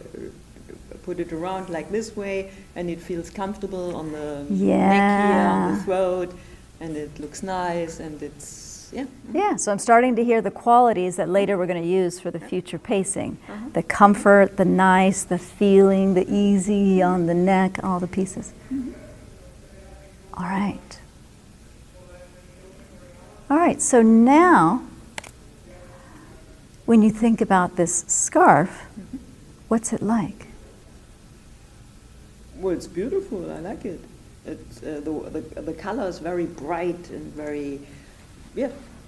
put it around like this way, and it feels comfortable on the neck here, on the throat, and it looks nice, and it's Yeah, so I'm starting to hear the qualities that later we're going to use for the future pacing. The comfort, the nice, the feeling, the easy on the neck, all the pieces. All right. All right, so now, when you think about this scarf, what's it like? Well, it's beautiful. I like it. It's the color is very bright and very,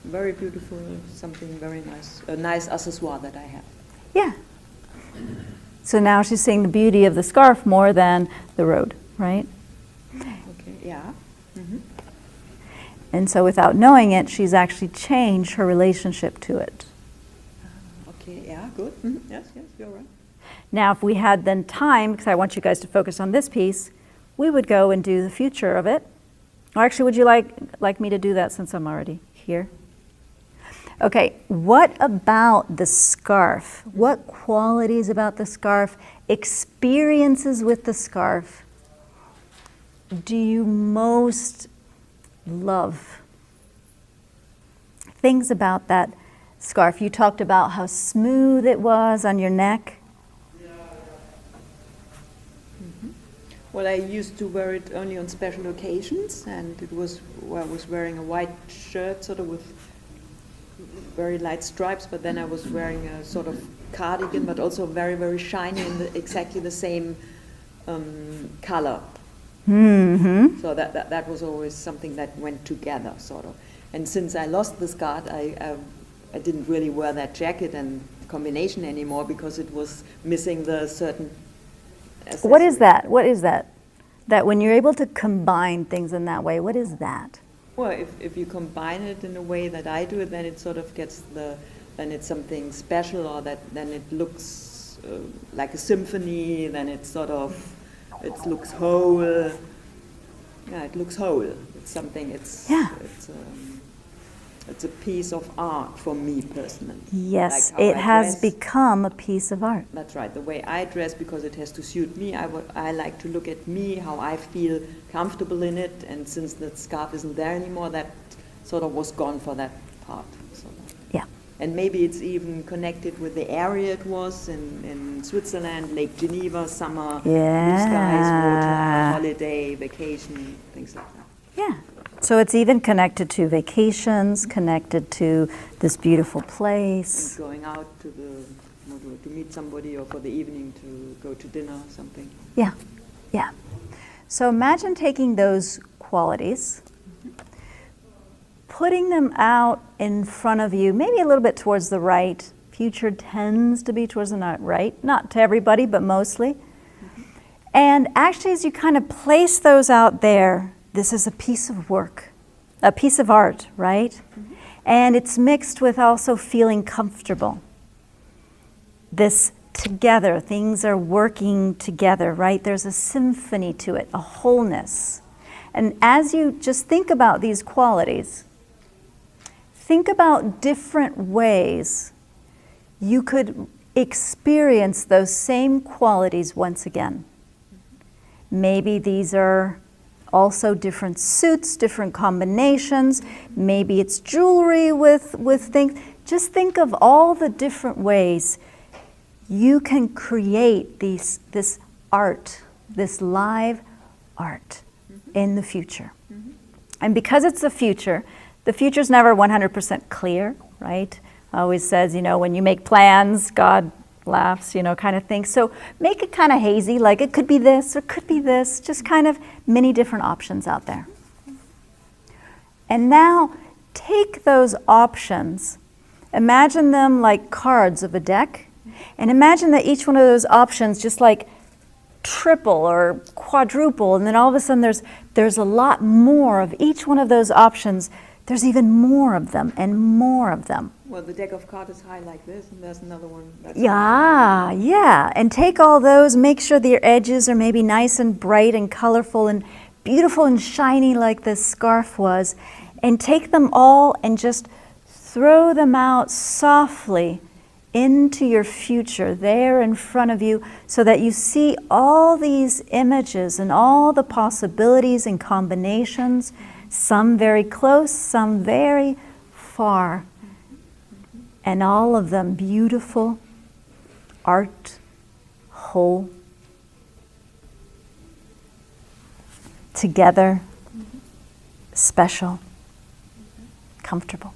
very beautiful. Something very nice. A nice accessoire that I have. Yeah. So now she's seeing the beauty of the scarf more than the road, right? Okay. Yeah. And so without knowing it, she's actually changed her relationship to it. Okay. Yeah. Good. Yes. Yes. You're right. Now, if we had then time, because I want you guys to focus on this piece, we would go and do the future of it. Or actually, would you like me to do that since I'm already here? Okay, what about the scarf? What qualities about the scarf, experiences with the scarf, do you most love? Things about that scarf. You talked about how smooth it was on your neck. Well, I used to wear it only on special occasions, and I was wearing a white shirt, sort of with very light stripes, but then I was wearing a sort of cardigan, but also very, very shiny in exactly the same color. So that was always something that went together, sort of. And since I lost the scarf, I didn't really wear that jacket and combination anymore because it was missing the certain accessory. What is that? What is that? That when you're able to combine things in that way, what is that? Well, if you combine it in a way that I do it, then it sort of gets then it's something special, or then it looks like a symphony, then it looks whole. Yeah, it looks whole. It's something, it's a piece of art for me personally. Yes, Like how it I has dress. become a piece of art. That's right. The way I dress, because it has to suit me. I like to look at me, how I feel comfortable in it. And since the scarf isn't there anymore, that sort of was gone for that part. So, Yeah. and maybe it's even connected with the area it was in Switzerland, Lake Geneva, summer, blue skies, water, holiday, vacation, things like that. Yeah. So it's even connected to vacations, connected to this beautiful place. And going out to meet somebody, or for the evening to go to dinner or something. Yeah, yeah. So imagine taking those qualities, putting them out in front of you, maybe a little bit towards the right. Future tends to be towards the right, not to everybody, but mostly. And actually, as you kind of place those out there, this is a piece of work, a piece of art, right? And it's mixed with also feeling comfortable. This together, things are working together, right? There's a symphony to it, a wholeness. And as you just think about these qualities, think about different ways you could experience those same qualities once again. Maybe these are also different suits, different combinations. Maybe it's jewelry with things. Just think of all the different ways you can create this art this live art in the future. And because it's the future's never 100% clear, right? Always says, when you make plans, God laughs, kind of thing. So make it kind of hazy, like it could be this or could be this, just kind of many different options out there. And now take those options, imagine them like cards of a deck, and imagine that each one of those options just like triple or quadruple, and then all of a sudden there's a lot more of each one of those options. There's even more of them and more of them. Well, the deck of cards is high like this, and there's another one. Yeah. And take all those, make sure their edges are maybe nice and bright and colorful and beautiful and shiny like this scarf was, and take them all and just throw them out softly into your future there in front of you, so that you see all these images and all the possibilities and combinations, some very close, some very far, and all of them beautiful, art, whole, together, special, comfortable.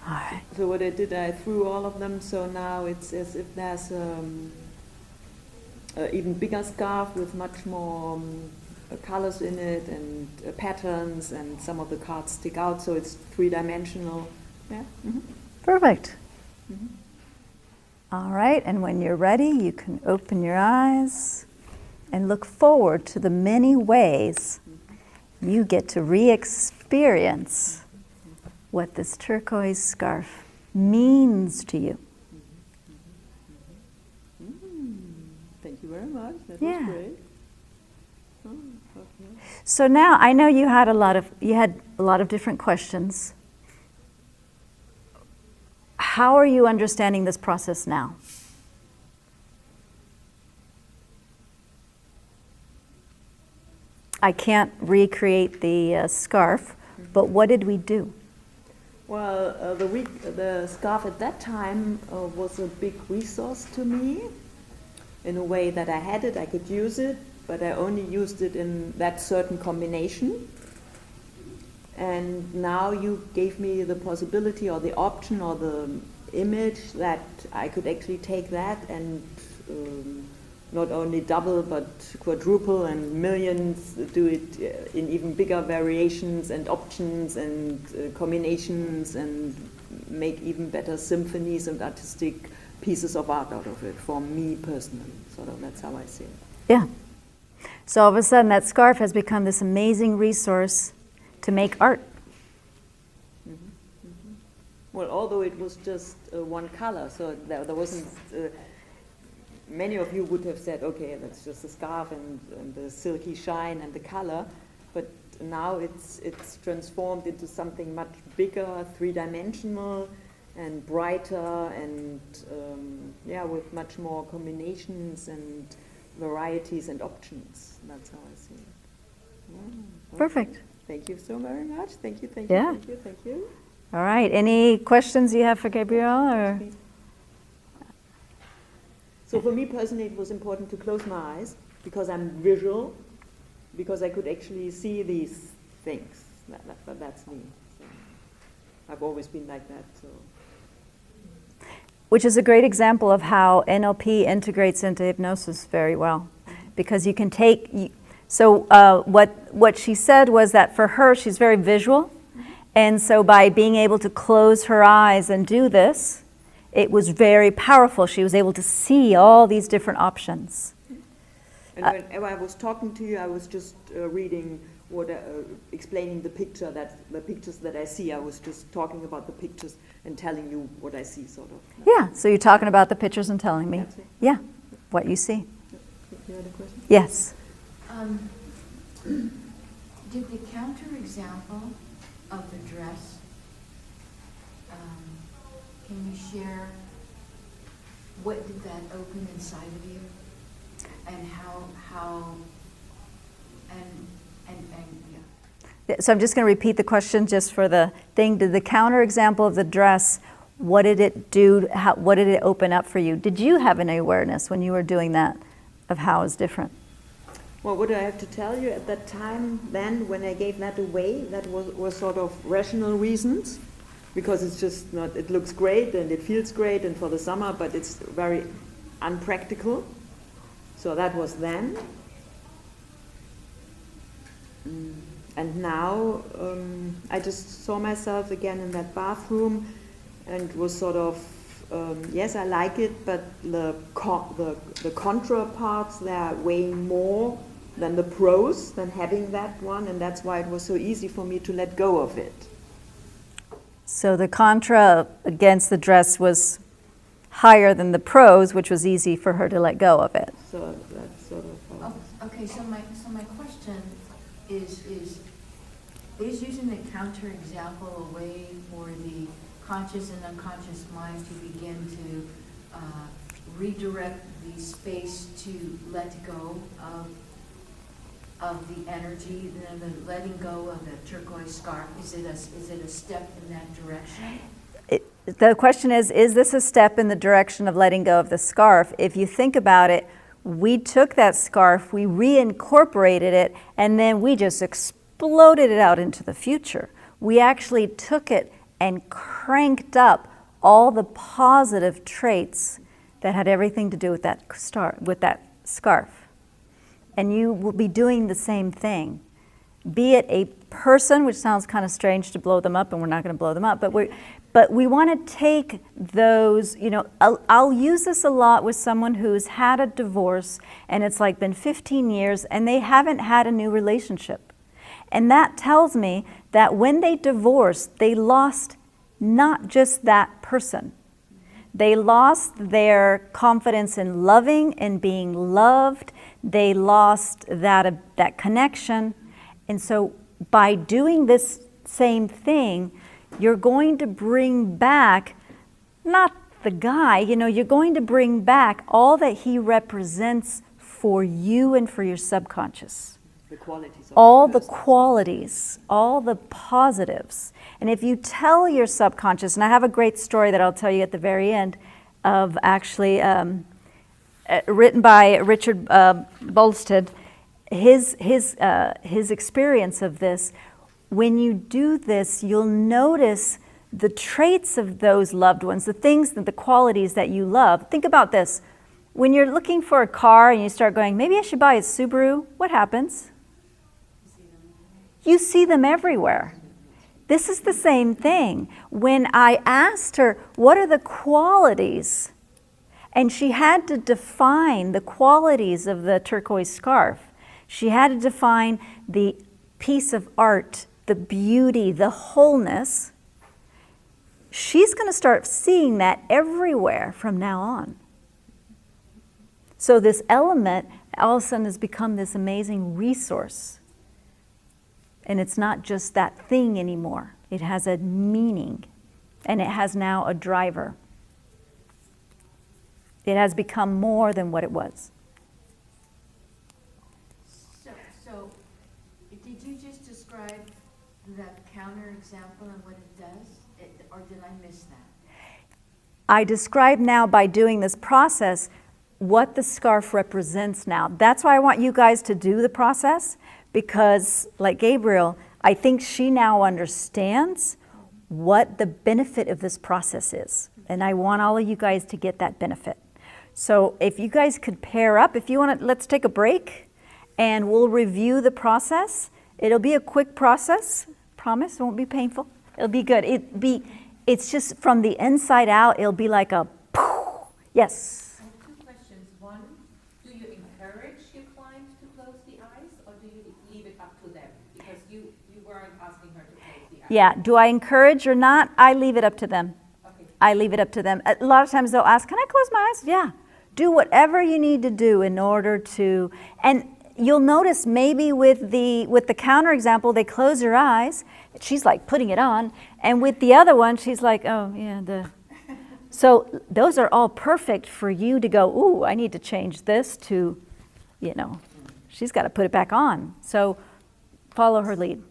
All right. So what I did, I threw all of them, so now it's as if there's an even bigger scarf with much more colors in it and patterns, and some of the cards stick out, so it's three-dimensional. Yeah. Mm-hmm. Perfect. All right, and when you're ready, you can open your eyes and look forward to the many ways you get to re-experience what this turquoise scarf means to you. Thank you very much. That Yeah. was great. Oh, okay. So now I know you had a lot of different questions. How are you understanding this process now? I can't recreate the scarf, but what did we do? Well, the scarf at that time was a big resource to me. In a way that I had it, I could use it, but I only used it in that certain combination. And now you gave me the possibility or the option or the image that I could actually take that and not only double but quadruple and millions, do it in even bigger variations and options and combinations, and make even better symphonies and artistic pieces of art out of it, for me personally. Sort of, that's how I see it. Yeah. So all of a sudden that scarf has become this amazing resource to make art. Well, although it was just one color, so there wasn't... many of you would have said, okay, that's just a scarf and the silky shine and the color, but now it's transformed into something much bigger, three-dimensional and brighter, and with much more combinations and varieties and options. That's how I see it. Yeah. Perfect. Thank you so very much. Thank you, thank Yeah. you, thank you, thank you. All right. Any questions you have for Gabrielle? Or? So for me personally, it was important to close my eyes because I'm visual, because I could actually see these things. But that's me. So I've always been like that. So. Which is a great example of how NLP integrates into hypnosis very well, because you can take. So what she said was that for her, she's very visual, and so by being able to close her eyes and do this, it was very powerful. She was able to see all these different options. And whenever I was talking to you, I was just reading what, explaining the pictures that I see. I was just talking about the pictures and telling you what I see, sort of. Yeah. So you're talking about the pictures and telling me. That's it. Yeah. What you see. You had a question? Yes. Did the counterexample of the dress, can you share what did that open inside of you, and how yeah. So I'm just going to repeat the question just for the thing. Did the counterexample of the dress, What did it do? What did it open up for you? Did you have an awareness when you were doing that of how it's different? Well, what I have to tell you, at that time, then, when I gave that away, that was sort of rational reasons, because it's just not, it looks great and it feels great and for the summer, but it's very unpractical. So that was then. And now I just saw myself again in that bathroom and was sort of, yes, I like it, but the contra parts, they are way more than the pros, than having that one, and that's why it was so easy for me to let go of it. So the contra against the dress was higher than the pros, which was easy for her to let go of it. So that's sort of how Okay, so my question is using the counterexample a way for the conscious and unconscious mind to begin to redirect the space to let go of the energy, the letting go of the turquoise scarf. Is it a step in that direction? The question is this a step in the direction of letting go of the scarf? If you think about it, we took that scarf, we reincorporated it, and then we just exploded it out into the future. We actually took it and cranked up all the positive traits that had everything to do with that scarf. And you will be doing the same thing. Be it a person, which sounds kind of strange to blow them up, and we're not going to blow them up, but we want to take those, I'll use this a lot with someone who's had a divorce, and it's like been 15 years, and they haven't had a new relationship. And that tells me that when they divorced, they lost not just that person. They lost their confidence in loving and being loved. They lost that connection. And so by doing this same thing, you're going to bring back, not the guy, you're going to bring back all that he represents for you and for your subconscious. the qualities of All the the person. qualities, all the positives. And if you tell your subconscious, and I have a great story that I'll tell you at the very end of actually written by Richard Bolstad, his experience of this. When you do this, you'll notice the traits of those loved ones, the things, the qualities that you love. Think about this. When you're looking for a car and you start going, maybe I should buy a Subaru, what happens? You see them everywhere. This is the same thing. When I asked her, what are the qualities? And she had to define the qualities of the turquoise scarf. She had to define the piece of art, the beauty, the wholeness. She's going to start seeing that everywhere from now on. So this element all of a sudden has become this amazing resource. And it's not just that thing anymore. It has a meaning. And it has now a driver. It has become more than what it was. So did you just describe that counterexample and what it does? Or did I miss that? I describe now by doing this process what the scarf represents now. That's why I want you guys to do the process, because like Gabriel, I think she now understands what the benefit of this process is. And I want all of you guys to get that benefit. So if you guys could pair up, if you want to, let's take a break and we'll review the process. It'll be a quick process. Promise, it won't be painful. It'll be good. It's just from the inside out, it'll be like a poof. Yes. I have two questions. One, do you encourage your clients to close the eyes, or do you leave it up to them? Because you weren't asking her to close the eyes. Yeah, do I encourage or not? I leave it up to them. Okay. I leave it up to them. A lot of times they'll ask, can I close my eyes? Yeah. Do whatever you need to do in order to, and you'll notice maybe with the counterexample, they close their eyes. She's like putting it on. And with the other one, she's like, oh, yeah. So those are all perfect for you to go, ooh, I need to change this to, she's got to put it back on. So follow her lead.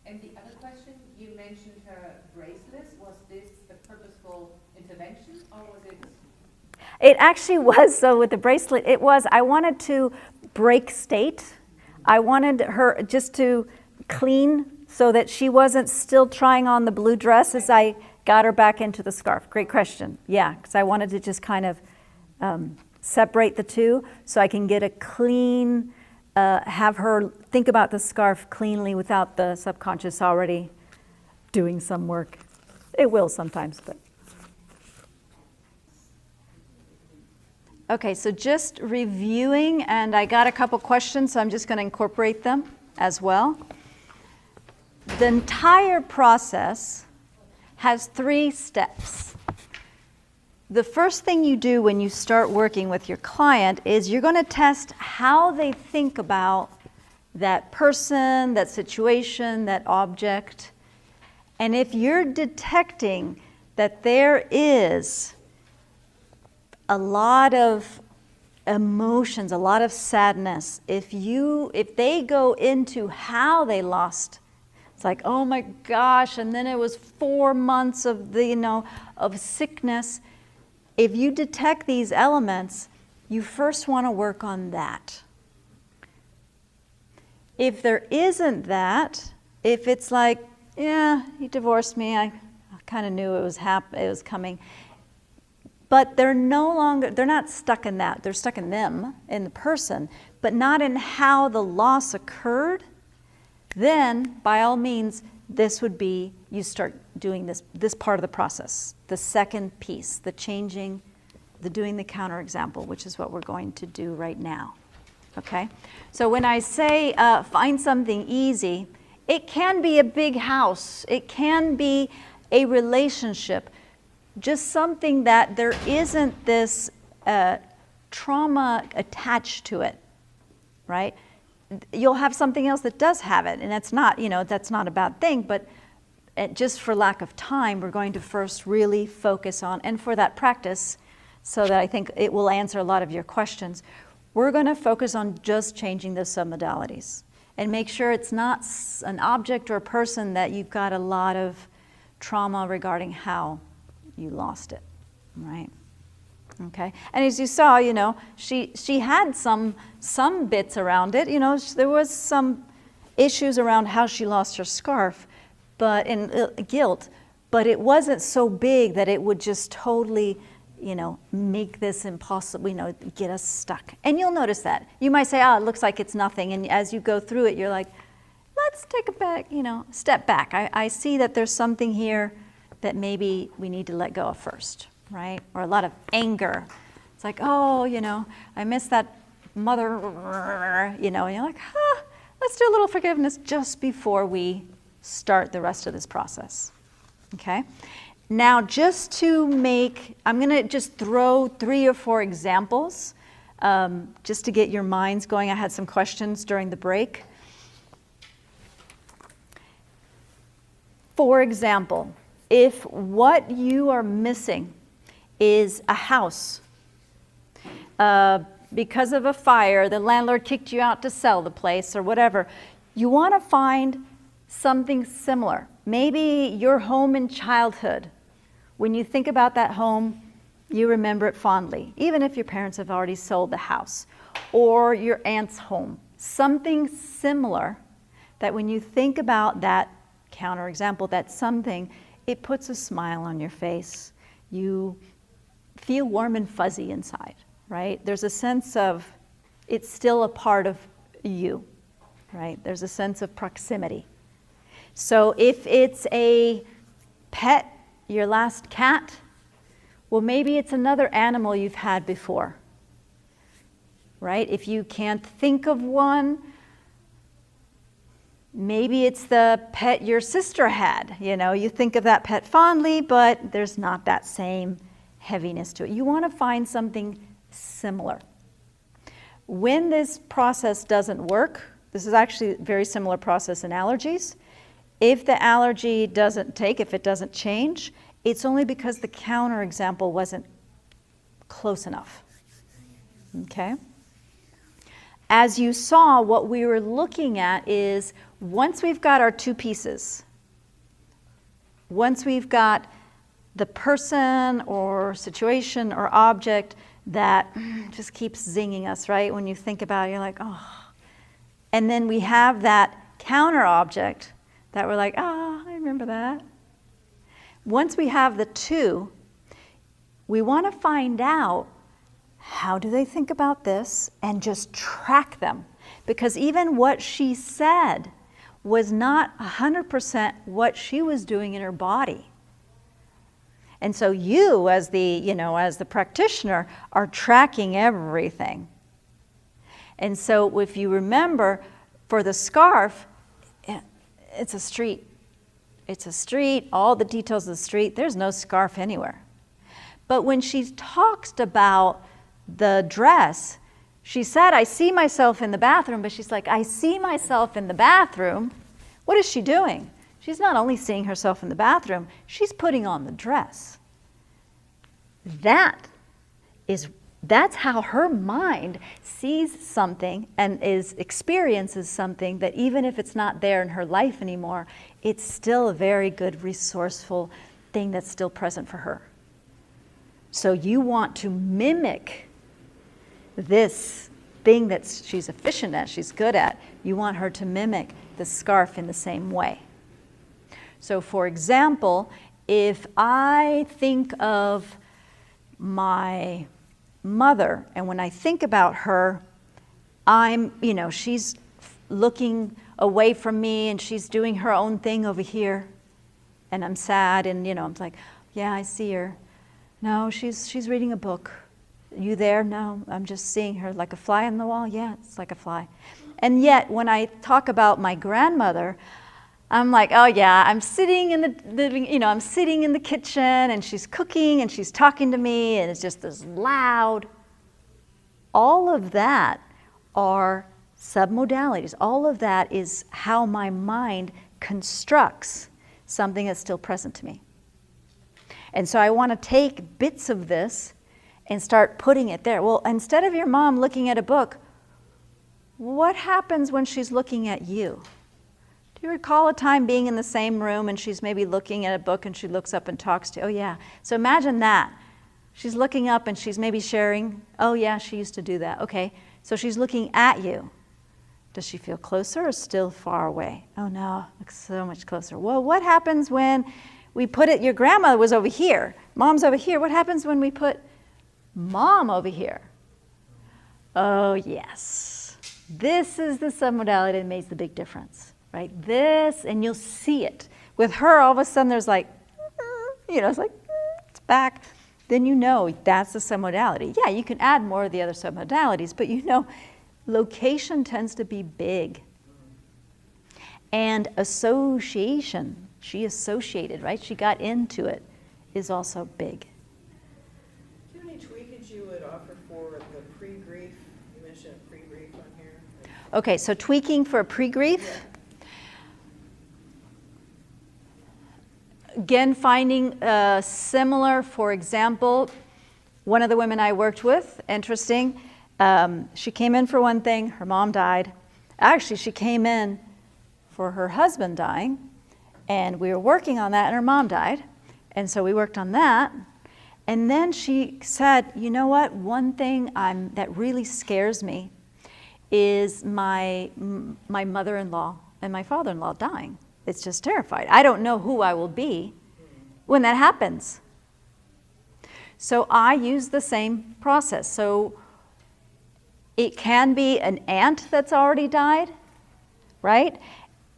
And the other question, you mentioned her bracelets. Was this a purposeful intervention, or was it? It actually was, so with the bracelet, I wanted to break state. I wanted her just to clean so that she wasn't still trying on the blue dress as I got her back into the scarf. Great question. Yeah, because I wanted to just kind of separate the two so I can get a clean, have her think about the scarf cleanly without the subconscious already doing some work. It will sometimes, but. Okay, so just reviewing, and I got a couple questions, so I'm just going to incorporate them as well. The entire process has 3 steps. The first thing you do when you start working with your client is you're going to test how they think about that person, that situation, that object. And if you're detecting that there is a lot of emotions, a lot of sadness, if they go into how they lost, it's like, oh my gosh, and then it was 4 months of of sickness. If you detect these elements, you first want to work on that. If there isn't that, if it's like, yeah, he divorced me, I kind of knew it was coming, but they're not stuck in that. They're stuck in them, in the person, but not in how the loss occurred. Then, by all means, this would be, you start doing this part of the process. The second piece, the changing, the doing the counterexample, which is what we're going to do right now. Okay? So when I say find something easy, it can be a big house. It can be a relationship. Just something that there isn't this trauma attached to it, right? You'll have something else that does have it, and that's not a bad thing, but just for lack of time, we're going to first really focus on, and for that practice, so that I think it will answer a lot of your questions, we're going to focus on just changing the submodalities and make sure it's not an object or a person that you've got a lot of trauma regarding how you lost it, right? Okay, and as you saw, she had some bits around it. There was some issues around how she lost her scarf, but in guilt. But it wasn't so big that it would just totally, make this impossible. Get us stuck. And you'll notice that you might say, "Oh, it looks like it's nothing," and as you go through it, you're like, "Let's take a step back. I see that there's something here that maybe we need to let go of first." Right? Or a lot of anger. It's like, oh, I miss that mother, and you're like, let's do a little forgiveness just before we start the rest of this process. Okay? Now, just to I'm going to just throw 3 or 4 examples just to get your minds going. I had some questions during the break. For example, if what you are missing is a house. Because of a fire, the landlord kicked you out to sell the place or whatever. You want to find something similar. Maybe your home in childhood. When you think about that home, you remember it fondly, even if your parents have already sold the house. Or your aunt's home. Something similar that when you think about that counterexample, that something, it puts a smile on your face. You feel warm and fuzzy inside, right? There's a sense of it's still a part of you, right? There's a sense of proximity. So if it's a pet, your last cat, well, maybe it's another animal you've had before, right? If you can't think of one, maybe it's the pet your sister had. You think of that pet fondly, but there's not that same heaviness to it. You want to find something similar. When this process doesn't work, this is actually a very similar process in allergies. If the allergy doesn't take, if it doesn't change, it's only because the counterexample wasn't close enough. Okay? As you saw, what we were looking at is once we've got our 2 pieces, once we've got the person or situation or object that just keeps zinging us, right? When you think about it, you're like, oh. And then we have that counter object that we're like, ah, I remember that. Once we have the two, we want to find out how do they think about this and just track them. Because even what she said was not 100% what she was doing in her body. And so you, as the practitioner, are tracking everything. And so if you remember, for the scarf, it's a street. It's a street, all the details of the street. There's no scarf anywhere. But when she talks about the dress, she said, I see myself in the bathroom, but she's like, I see myself in the bathroom. What is she doing? She's not only seeing herself in the bathroom, she's putting on the dress. That's how her mind sees something and experiences something that even if it's not there in her life anymore, it's still a very good, resourceful thing that's still present for her. So you want to mimic this thing that she's efficient at, she's good at. You want her to mimic the scarf in the same way. So for example, if I think of my mother, and when I think about her, she's looking away from me and she's doing her own thing over here, and I'm sad, and I'm like, yeah, I see her. No, she's reading a book. You there? No, I'm just seeing her like a fly on the wall. Yeah, it's like a fly. And yet, when I talk about my grandmother, I'm like, oh yeah, I'm sitting in the living, I'm sitting in the kitchen, and she's cooking, and she's talking to me, and it's just this loud. All of that are submodalities. All of that is how my mind constructs something that's still present to me. And so I want to take bits of this and start putting it there. Well, instead of your mom looking at a book, what happens when she's looking at you? Do you recall a time being in the same room and she's maybe looking at a book and she looks up and talks to you? Oh yeah. So imagine that. She's looking up and she's maybe sharing, oh yeah, she used to do that. Okay, so she's looking at you. Does she feel closer or still far away? Oh no, looks so much closer. Well, what happens when we put it, your grandmother was over here, mom's over here. What happens when we put mom over here? Oh yes. This is the submodality that makes the big difference, right? This, and you'll see it. With her, all of a sudden there's like, it's like, it's back. Then that's the submodality. Yeah, you can add more of the other submodalities, but location tends to be big. And association, she associated, right? She got into it, is also big. Do you have any tweakage you would offer for the pre-grief? You mentioned pre-grief on here. Okay, so tweaking for pre-grief. Yeah. Again, finding similar, for example, one of the women I worked with, interesting, she came in for one thing, her mom died. Actually, she came in for her husband dying, and we were working on that, and her mom died. And so we worked on that. And then she said, you know what, one thing that really scares me is my mother-in-law and my father-in-law dying. It's just terrified. I don't know who I will be when that happens. So I use the same process. So it can be an aunt that's already died, right?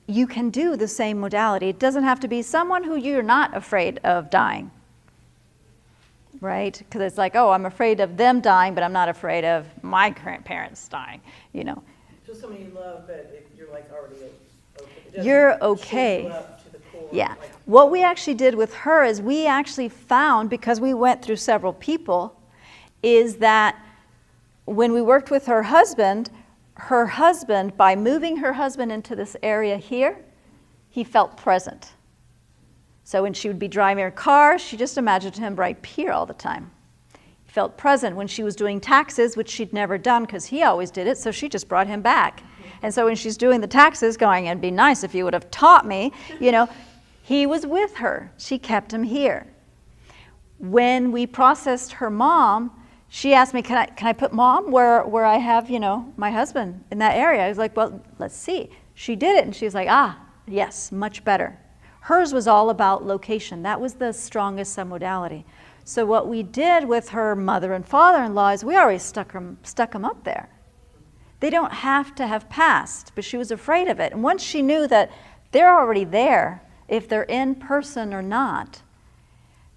You can do the same modality. It doesn't have to be someone who you're not afraid of dying, right? Because it's like, oh, I'm afraid of them dying, but I'm not afraid of my grandparents dying, Just somebody you love, but if you're like already okay. You're okay. You up to the core, Yeah. like, What we actually did with her is we actually found, because we went through several people, is that when we worked with her husband, by moving her husband into this area here, he felt present. So when she would be driving her car, she just imagined him right here all the time. He felt present when she was doing taxes, which she'd never done because he always did it, so she just brought him back. And so when she's doing the taxes, going, it'd be nice if you would have taught me, he was with her. She kept him here. when we processed her mom, she asked me, can I put mom where I have, my husband in that area? I was like, well, let's see. She did it, and she was like, yes, much better. Hers was all about location. That was the strongest submodality. So what we did with her mother and father-in-law is we already stuck them up there. They don't have to have passed, but she was afraid of it. And once she knew that they're already there, if they're in person or not,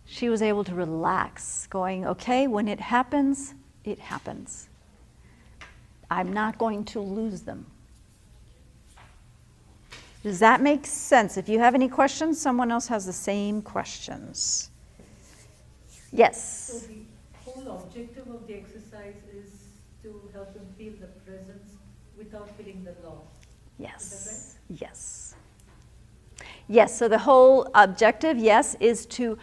she was able to relax, going, okay, when it happens, it happens. I'm not going to lose them. Does that make sense? If you have any questions, someone else has the same questions. Yes? So the whole objective of the exercise is to help them feel the presence without feeling the loss. Yes. Is that right? Yes. Yes, so the whole objective, yes, is to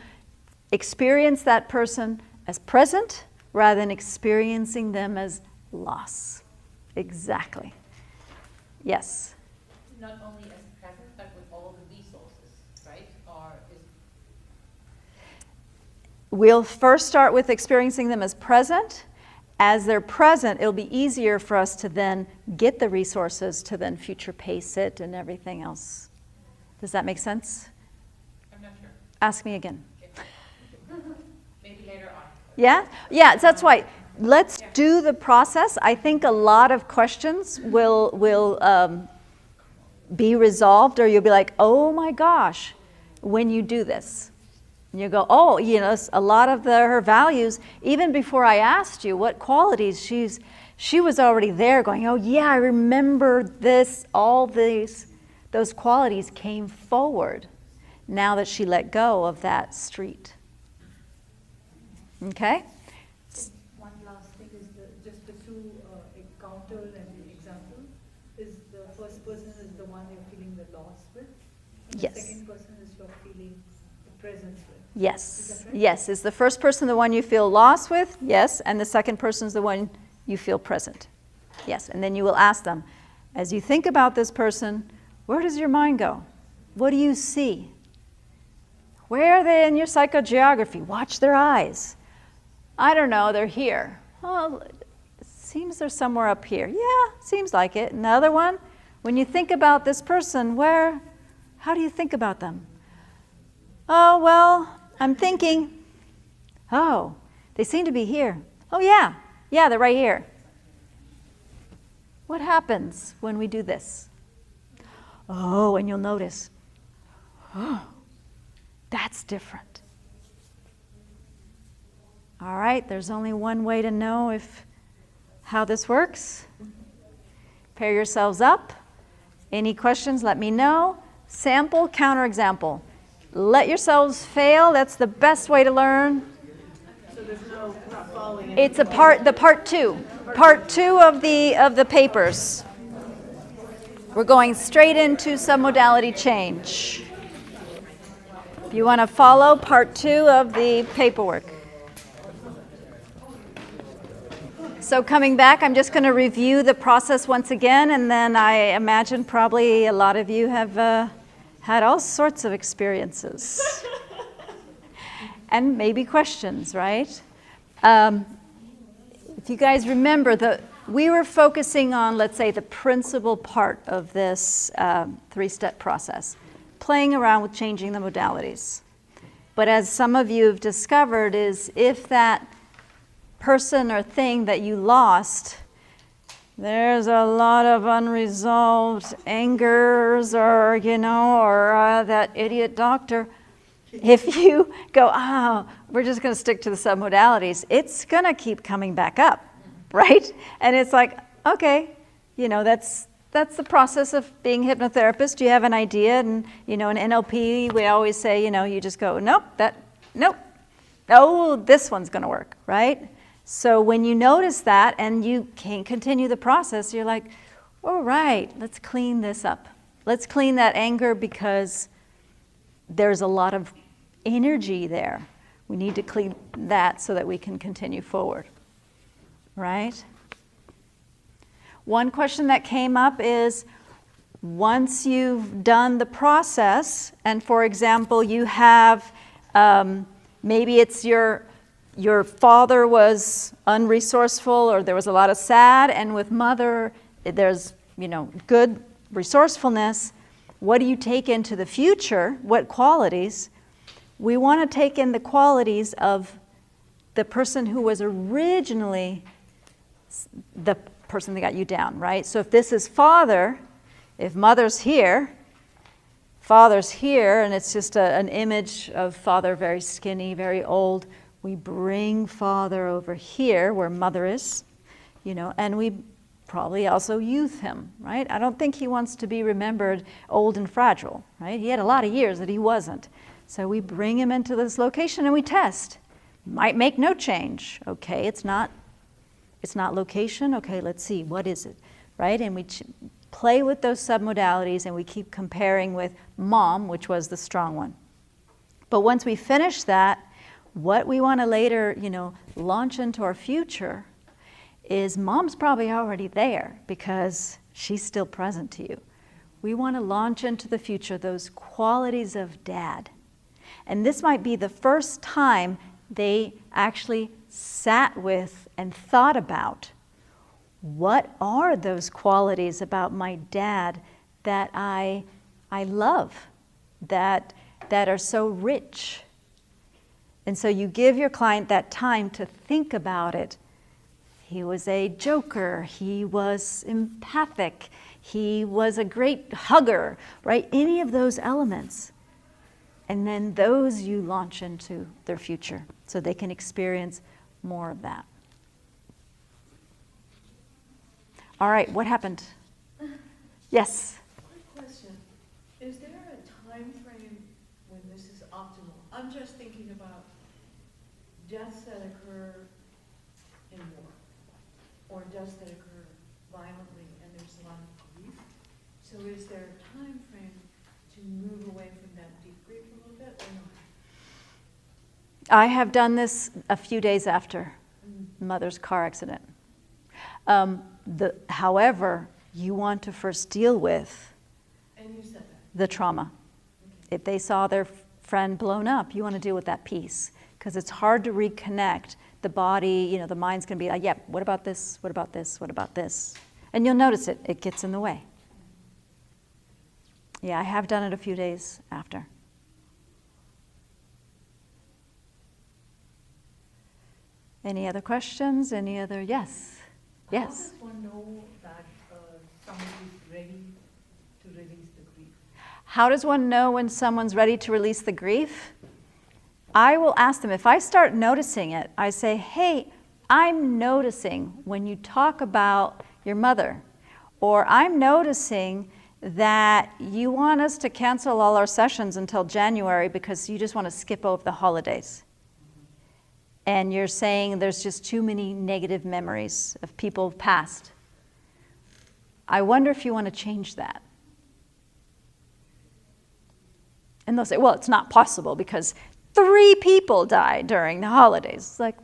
experience that person as present rather than experiencing them as loss. Exactly. Yes. Not only as present, but with all the resources, right? Or is We'll first start with experiencing them as present. As they're present, it'll be easier for us to then get the resources to then future pace it and everything else. Does that make sense? I'm not sure. Ask me again. Maybe later on. Yeah? Yeah, that's why. Let's do the process. I think a lot of questions will be resolved, or you'll be like, oh my gosh, when you do this. And you go, oh, a lot of her values, even before I asked you what qualities, she was already there going, oh yeah, I remember this, all those qualities came forward now that she let go of that street. Okay? One last thing is just the two counter and the example. Is the first person is the one you're feeling the loss with, and Yes. the second person is you're feeling the presence with. Yes. Is that right? Yes. Is the first person the one you feel lost with? Yes. And the second person is the one you feel present. Yes. And then you will ask them, as you think about this person, where does your mind go? What do you see? Where are they in your psychogeography? Watch their eyes. I don't know, they're here. Oh, it seems they're somewhere up here. Yeah, seems like it. Another one, when you think about this person, how do you think about them? Oh, well, I'm thinking, oh, they seem to be here. Oh, yeah, they're right here. What happens when we do this? Oh, and you'll notice, oh, that's different. All right, there's only one way to know how this works. Pair yourselves up. Any questions, let me know. Sample, counterexample. Let yourselves fail. That's the best way to learn. So there's not following it. It's the part two. Part two of the papers. We're going straight into submodality change. If you want to follow part two of the paperwork. So coming back, I'm just going to review the process once again, and then I imagine probably a lot of you have had all sorts of experiences. And maybe questions, right? If you guys remember, we were focusing on, let's say, the principal part of this three-step process, playing around with changing the modalities. But as some of you have discovered, is if that person or thing that you lost, there's a lot of unresolved angers or that idiot doctor. If you go, we're just going to stick to the submodalities, it's going to keep coming back up, right? And it's like, okay, that's the process of being a hypnotherapist. You have an idea, and in NLP, we always say, you just go, nope, oh, this one's going to work, right? So when you notice that and you can't continue the process, you're like, all right, let's clean this up. Let's clean that anger because there's a lot of energy there. We need to clean that so that we can continue forward, right? One question that came up is, once you've done the process, and for example, you Maybe it's your father was unresourceful, or there was a lot of sad, and with mother, there's, good resourcefulness. What do you take into the future? What qualities? We want to take in the qualities of the person who was originally the person that got you down, right? So if this is father, if mother's here, father's here, and it's just an image of father, very skinny, very old, we bring father over here where mother is, and we probably also youth him, right? I don't think he wants to be remembered old and fragile, right? He had a lot of years that he wasn't. So we bring him into this location and we test. Might make no change. Okay, it's not location. Okay, let's see, what is it, right? And we play with those submodalities, and we keep comparing with mom, which was the strong one. But once we finish that, what we want to later, launch into our future is mom's probably already there because she's still present to you. We want to launch into the future those qualities of dad. And this might be the first time they actually sat with and thought about, what are those qualities about my dad that I love, that are so rich? And so you give your client that time to think about it. He was a joker, he was empathic, he was a great hugger, right? Any of those elements. And then those you launch into their future so they can experience more of that. All right, what happened? Yes? Quick question. Is there a time frame when this is optimal? I'm just thinking about deaths that occur in war, or deaths that occur violently, and there's a lot of grief. So is there a time frame to move away from that deep grief a little bit, or not? I have done this a few days after mother's car accident. However, you want to first deal with And you said that. the trauma. Okay. If they saw their friend blown up, you want to deal with that piece, because it's hard to reconnect. The body, the mind's going to be like, yeah, what about this? What about this? What about this? And you'll notice it gets in the way. Yeah, I have done it a few days after. Any other questions? Any other? Yes. Yes. How does one know that somebody is ready to release the grief? How does one know when someone's ready to release the grief? I will ask them, if I start noticing it, I say, hey, I'm noticing when you talk about your mother, or I'm noticing that you want us to cancel all our sessions until January because you just want to skip over the holidays. And you're saying there's just too many negative memories of people past. I wonder if you want to change that. And they'll say, well, it's not possible because 3 people died during the holidays. It's like,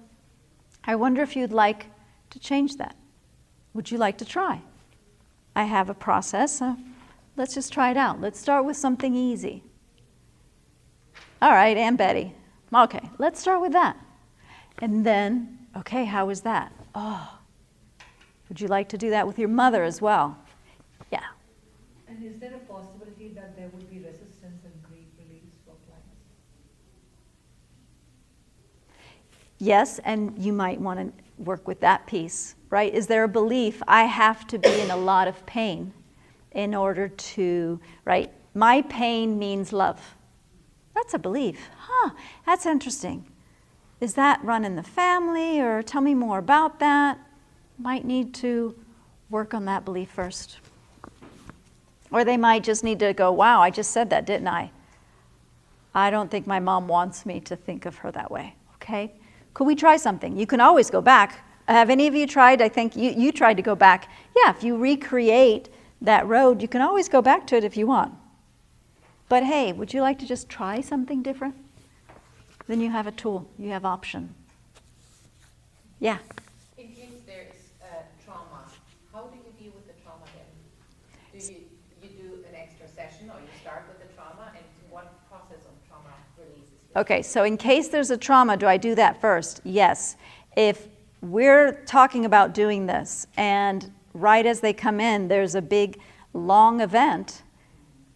I wonder if you'd like to change that. Would you like to try? I have a process. Let's just try it out. Let's start with something easy. All right, Aunt Betty. Okay, let's start with that. And then, okay, how was that? Oh, would you like to do that with your mother as well? Yeah. And is there a possibility that there would be resistance and grief release for clients? Yes, and you might want to work with that piece, right? Is there a belief I have to be in a lot of pain in order to, right? My pain means love. That's a belief. That's interesting. Is that run in the family, or tell me more about that? Might need to work on that belief first. Or they might just need to go, wow, I just said that, didn't I? I don't think my mom wants me to think of her that way, okay? Could we try something? You can always go back. Have any of you tried? I think you tried to go back. Yeah, if you recreate that road, you can always go back to it if you want. But hey, would you like to just try something different? Then you have a tool, you have option. Yeah. In case there is trauma, how do you deal with the trauma then? Do you do an extra session, or you start with the trauma, and what process of trauma release is Okay, so in case there's a trauma, do I do that first? Yes. If we're talking about doing this and right as they come in, there's a big, long event,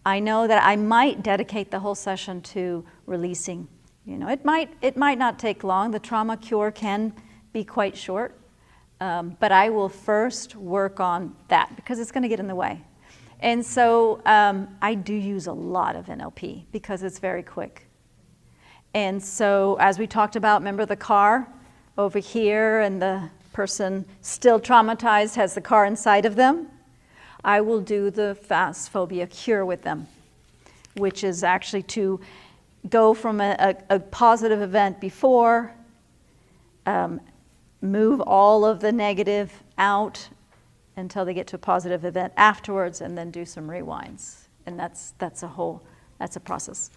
I know that I might dedicate the whole session to releasing. It might not take long. The trauma cure can be quite short, but I will first work on that because it's going to get in the way. And so I do use a lot of NLP because it's very quick. And so as we talked about, remember the car over here and the person still traumatized has the car inside of them? I will do the fast phobia cure with them, which is actually to go from a positive event before, move all of the negative out until they get to a positive event afterwards, and then do some rewinds. And that's a process.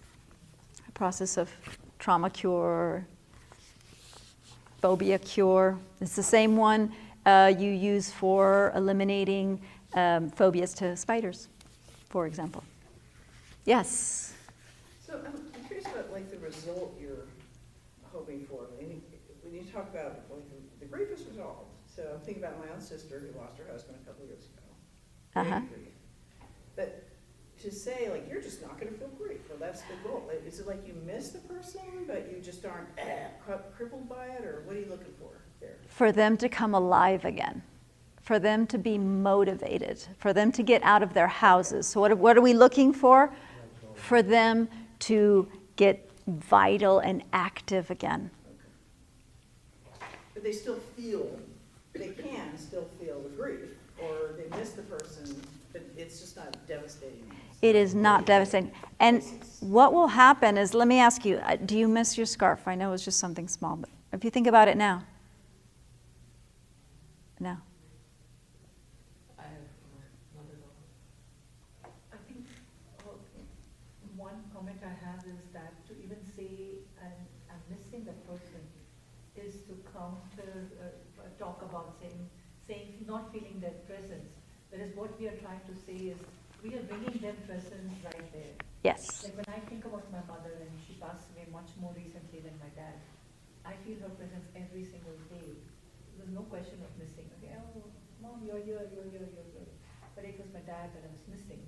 A process of trauma cure, phobia cure. It's the same one you use for eliminating phobias to spiders, for example. Yes? So I'm curious about like the result you're hoping for. When you talk about like the grief is resolved. So I'm thinking about my own sister who lost her husband a couple years ago. Great grief. But to say like you're just not going to feel grief, well that's the goal. Is it like you miss the person but you just aren't crippled by it, or what are you looking for there? For them to come alive again. For them to be motivated, for them to get out of their houses. So what are we looking for? For them to get vital and active again. Okay. But they still feel, they can still feel the grief, or they miss the person, but it's just not devastating. It is not devastating. And what will happen is, let me ask you, do you miss your scarf? I know it was just something small, but if you think about it now. No. I think one comment I have is that to even say I'm missing that person is to counter, talk about saying not feeling their presence. Whereas what we are trying to say is we are bringing their presence right there. Yes. Like when I think about my mother, and she passed away much more recently than my dad, I feel her presence every single day. There's no question of missing. Okay, oh, Mom, you're here. But it was my dad that I was missing,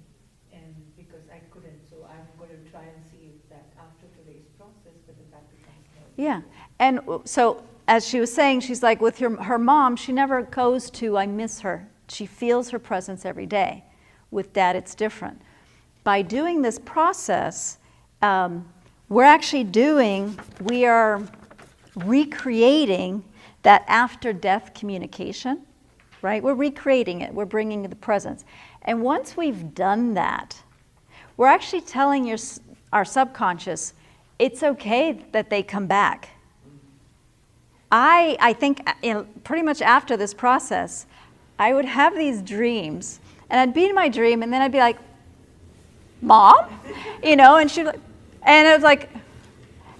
and because I couldn't, so I'm going to try and see if that after today's process, whether that becomes more. Yeah, and so as she was saying, she's like with her mom, she never goes to, I miss her. She feels her presence every day. With Dad, it's different. By doing this process, we are recreating that after-death communication, right? We're recreating it. We're bringing the presence. And once we've done that, we're actually telling our subconscious, it's okay that they come back. I think pretty much after this process, I would have these dreams, and I'd be in my dream, and then I'd be like, Mom? And she'd like, and it was like,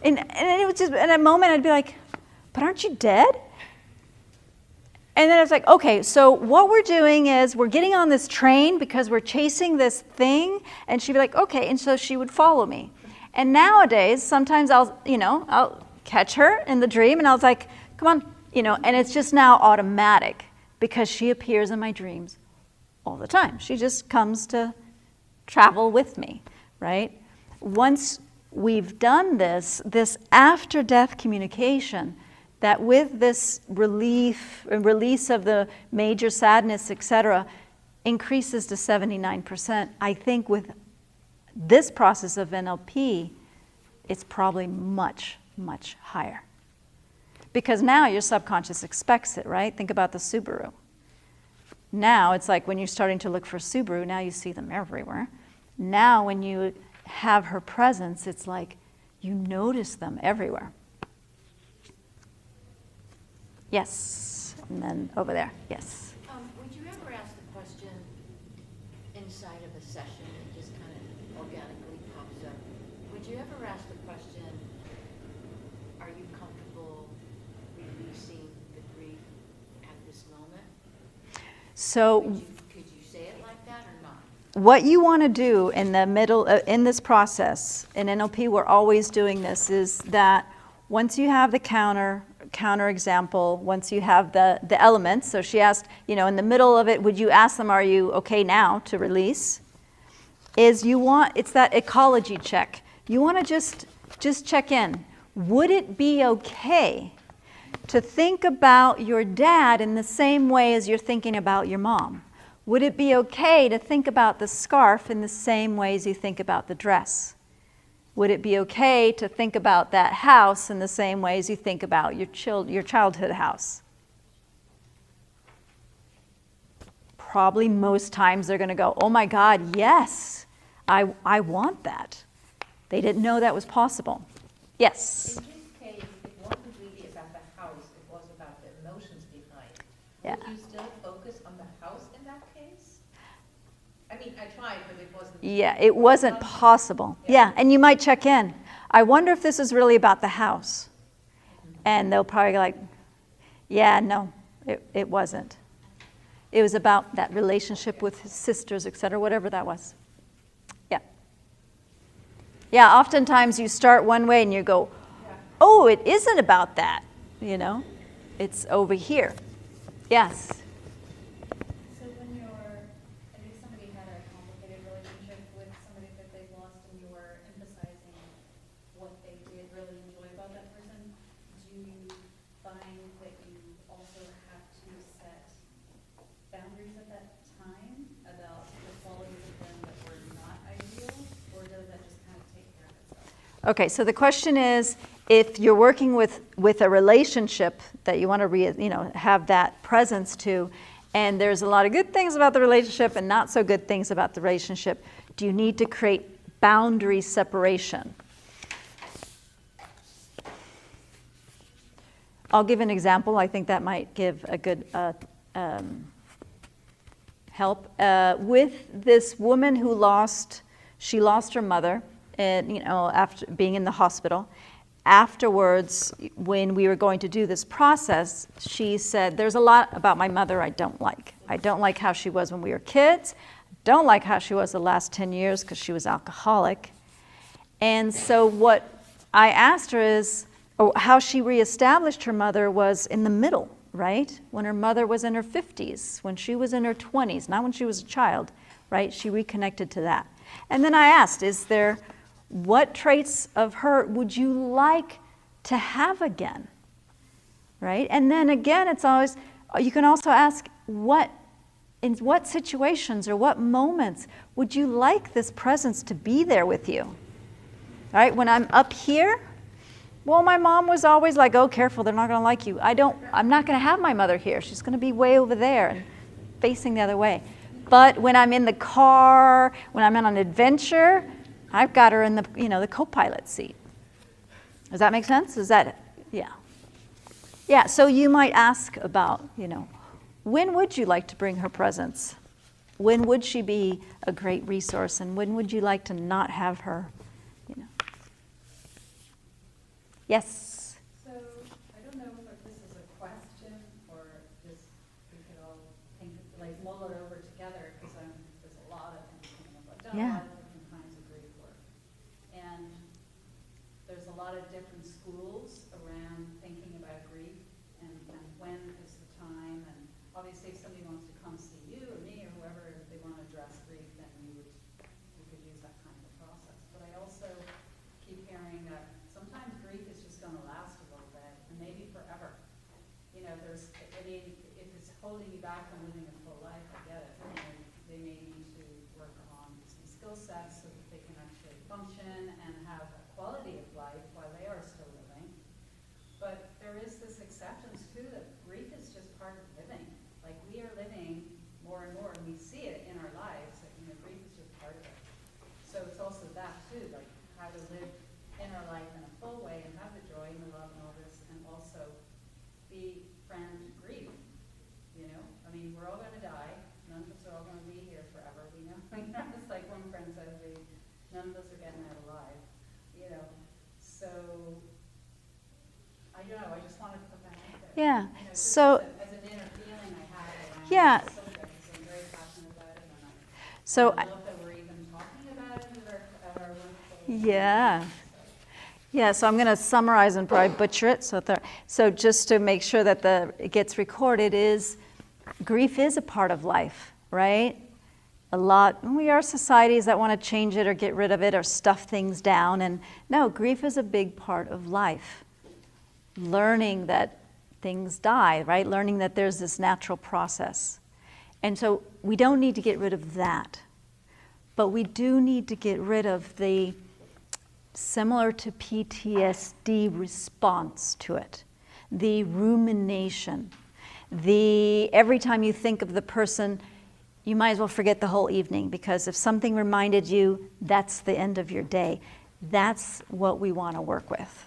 and it was just, in a moment I'd be like, but aren't you dead? And then I was like, okay, so what we're doing is we're getting on this train because we're chasing this thing, and she'd be like, okay, and so she would follow me. And nowadays, sometimes I'll catch her in the dream, and I was like, come on, and it's just now automatic because she appears in my dreams all the time. She just comes to travel with me, right? Once we've done this after-death communication, that with this release of the major sadness, etc., increases to 79%. I think with this process of NLP, it's probably much, much higher. Because now your subconscious expects it, right? Think about the Subaru. Now it's like when you're starting to look for Subaru, now you see them everywhere. Now when you have her presence, it's like you notice them everywhere. Yes, and then over there, yes. Would you ever ask the question inside of a session that just kind of organically pops up? Would you ever ask the question, are you comfortable releasing the grief at this moment? So, Could you say it like that or not? what you want to do in the middle, in this process, in NLP, we're always doing this, is that once you have the counter example, once you have the elements, so she asked, in the middle of it, would you ask them, are you okay now to release? It's that ecology check. You want to just check in. Would it be okay to think about your dad in the same way as you're thinking about your mom? Would it be okay to think about the scarf in the same way as you think about the dress? Would it be okay to think about that house in the same way as you think about your childhood house? Probably most times they're going to go, oh my God, yes, I want that. They didn't know that was possible. Yes? In this case, it wasn't really about the house, it was about the emotions behind. Yeah. Would you still focus on the house in that case? I mean, I tried, but it wasn't. Yeah, it wasn't possible. Yeah, and you might check in. I wonder if this is really about the house. And they'll probably be like, yeah, no, it wasn't. It was about that relationship with his sisters, etc., whatever that was. Yeah. Yeah, oftentimes you start one way and you go, oh, it isn't about that, It's over here. Yes. So when I think somebody had a complicated relationship with somebody that they've lost and you were emphasizing what they did really enjoy about that person, do you find that you also have to set boundaries at that time about the qualities of them that were not ideal, or does that just kind of take care of itself? Okay, so the question is, if you're working with a relationship that you want to have that presence to, and there's a lot of good things about the relationship and not so good things about the relationship, do you need to create boundary separation? I'll give an example. I think that might give a good help. With this woman who lost her mother, and after being in the hospital. Afterwards, when we were going to do this process, she said, there's a lot about my mother I don't like. I don't like how she was when we were kids. I don't like how she was the last 10 years because she was alcoholic. And so what I asked her is, how she reestablished her mother was in the middle, right? When her mother was in her 50s, when she was in her 20s, not when she was a child, right? She reconnected to that. And then I asked, what traits of her would you like to have again, right? And then again, it's always, you can also ask, in what situations or what moments would you like this presence to be there with you? All right, when I'm up here, well, my mom was always like, oh, careful, they're not going to like you. I'm not going to have my mother here. She's going to be way over there and facing the other way. But when I'm in the car, when I'm on an adventure, I've got her in the co-pilot seat. Does that make sense? Yeah. Yeah, so you might ask about, when would you like to bring her presence? When would she be a great resource? And when would you like to not have her? Yes? So I don't know if this is a question or just we could all think, mull it over together, because there's a lot of things coming up. I've done a lot of different kinds of grief work. And there's a lot of different schools around thinking about grief and when is the time. And obviously if somebody wants to come see you or me or whoever, if they want to address grief, then we could use that kind of process. But I also keep hearing that sometimes grief is just going to last a little bit and maybe forever. If it's holding you back from living a full life, I get it. They may need to work on some skill sets so that they can actually function and have a quality of life while they are still living. But there is this acceptance too that grief is just part of living. Like we are living more and more, and we see it in our lives. That, grief is just part of it. So it's also that too, like how to live in our life in a full way and have the joy and the love and all this, and also be friend to grief. We're all going to die. None of us are all going to be here forever. It's like one friend says, none of us are getting out alive. So I don't know. I just wanted to put that out there. Yeah. Just So. as an inner feeling I had around Yeah. this subject, because I'm very passionate about it, and So. I love that Yeah. Yeah, so I'm going to summarize and probably butcher it. So just to make sure that it gets recorded is, grief is a part of life, right? We are societies that want to change it or get rid of it or stuff things down. And no, grief is a big part of life. Learning that things die, right? Learning that there's this natural process. And so we don't need to get rid of that. But we do need to get rid of the similar to PTSD response to it. The rumination. Every time you think of the person, you might as well forget the whole evening, because if something reminded you, that's the end of your day. That's what we want to work with.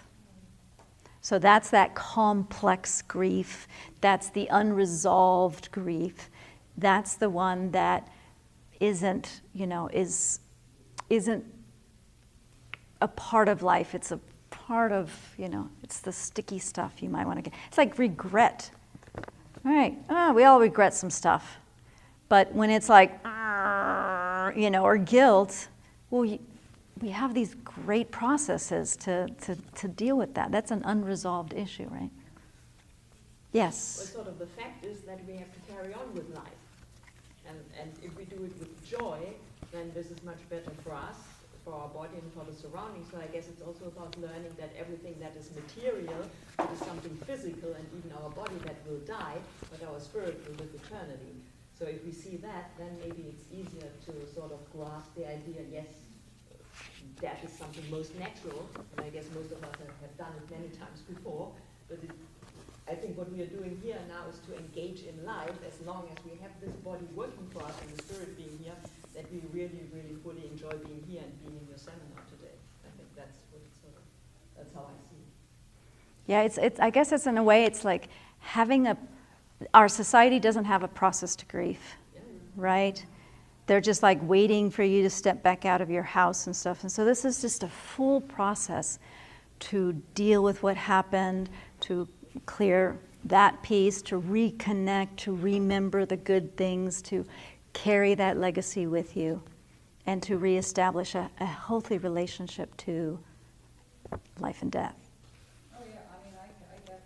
So that's that complex grief. That's the unresolved grief. That's the one that isn't a part of life. It's a part of, it's the sticky stuff you might want to get. It's like regret. All right, we all regret some stuff. But when it's like, or guilt, well, we have these great processes to deal with that. That's an unresolved issue, right? Yes? Well, sort of the fact is that we have to carry on with life. And if we do it with joy, then this is much better for us, for our body and for the surroundings. So I guess it's also about learning that everything that is material, that is something physical, and even our body that will die, but our spirit will live eternity. So if we see that, then maybe it's easier to sort of grasp the idea, yes, death is something most natural, and I guess most of us have done it many times before, but I think what we are doing here now is to engage in life as long as we have this body working for us and the spirit being here, that we really, really fully enjoy being here and being in your seminar today. I think that's what that's how I see it. Yeah, I guess it's in a way, it's like having our society doesn't have a process to grief, right? They're just like waiting for you to step back out of your house and stuff. And so this is just a full process to deal with what happened, to clear that piece, to reconnect, to remember the good things, to carry that legacy with you, and to reestablish a healthy relationship to life and death. Oh, yeah, I mean, I get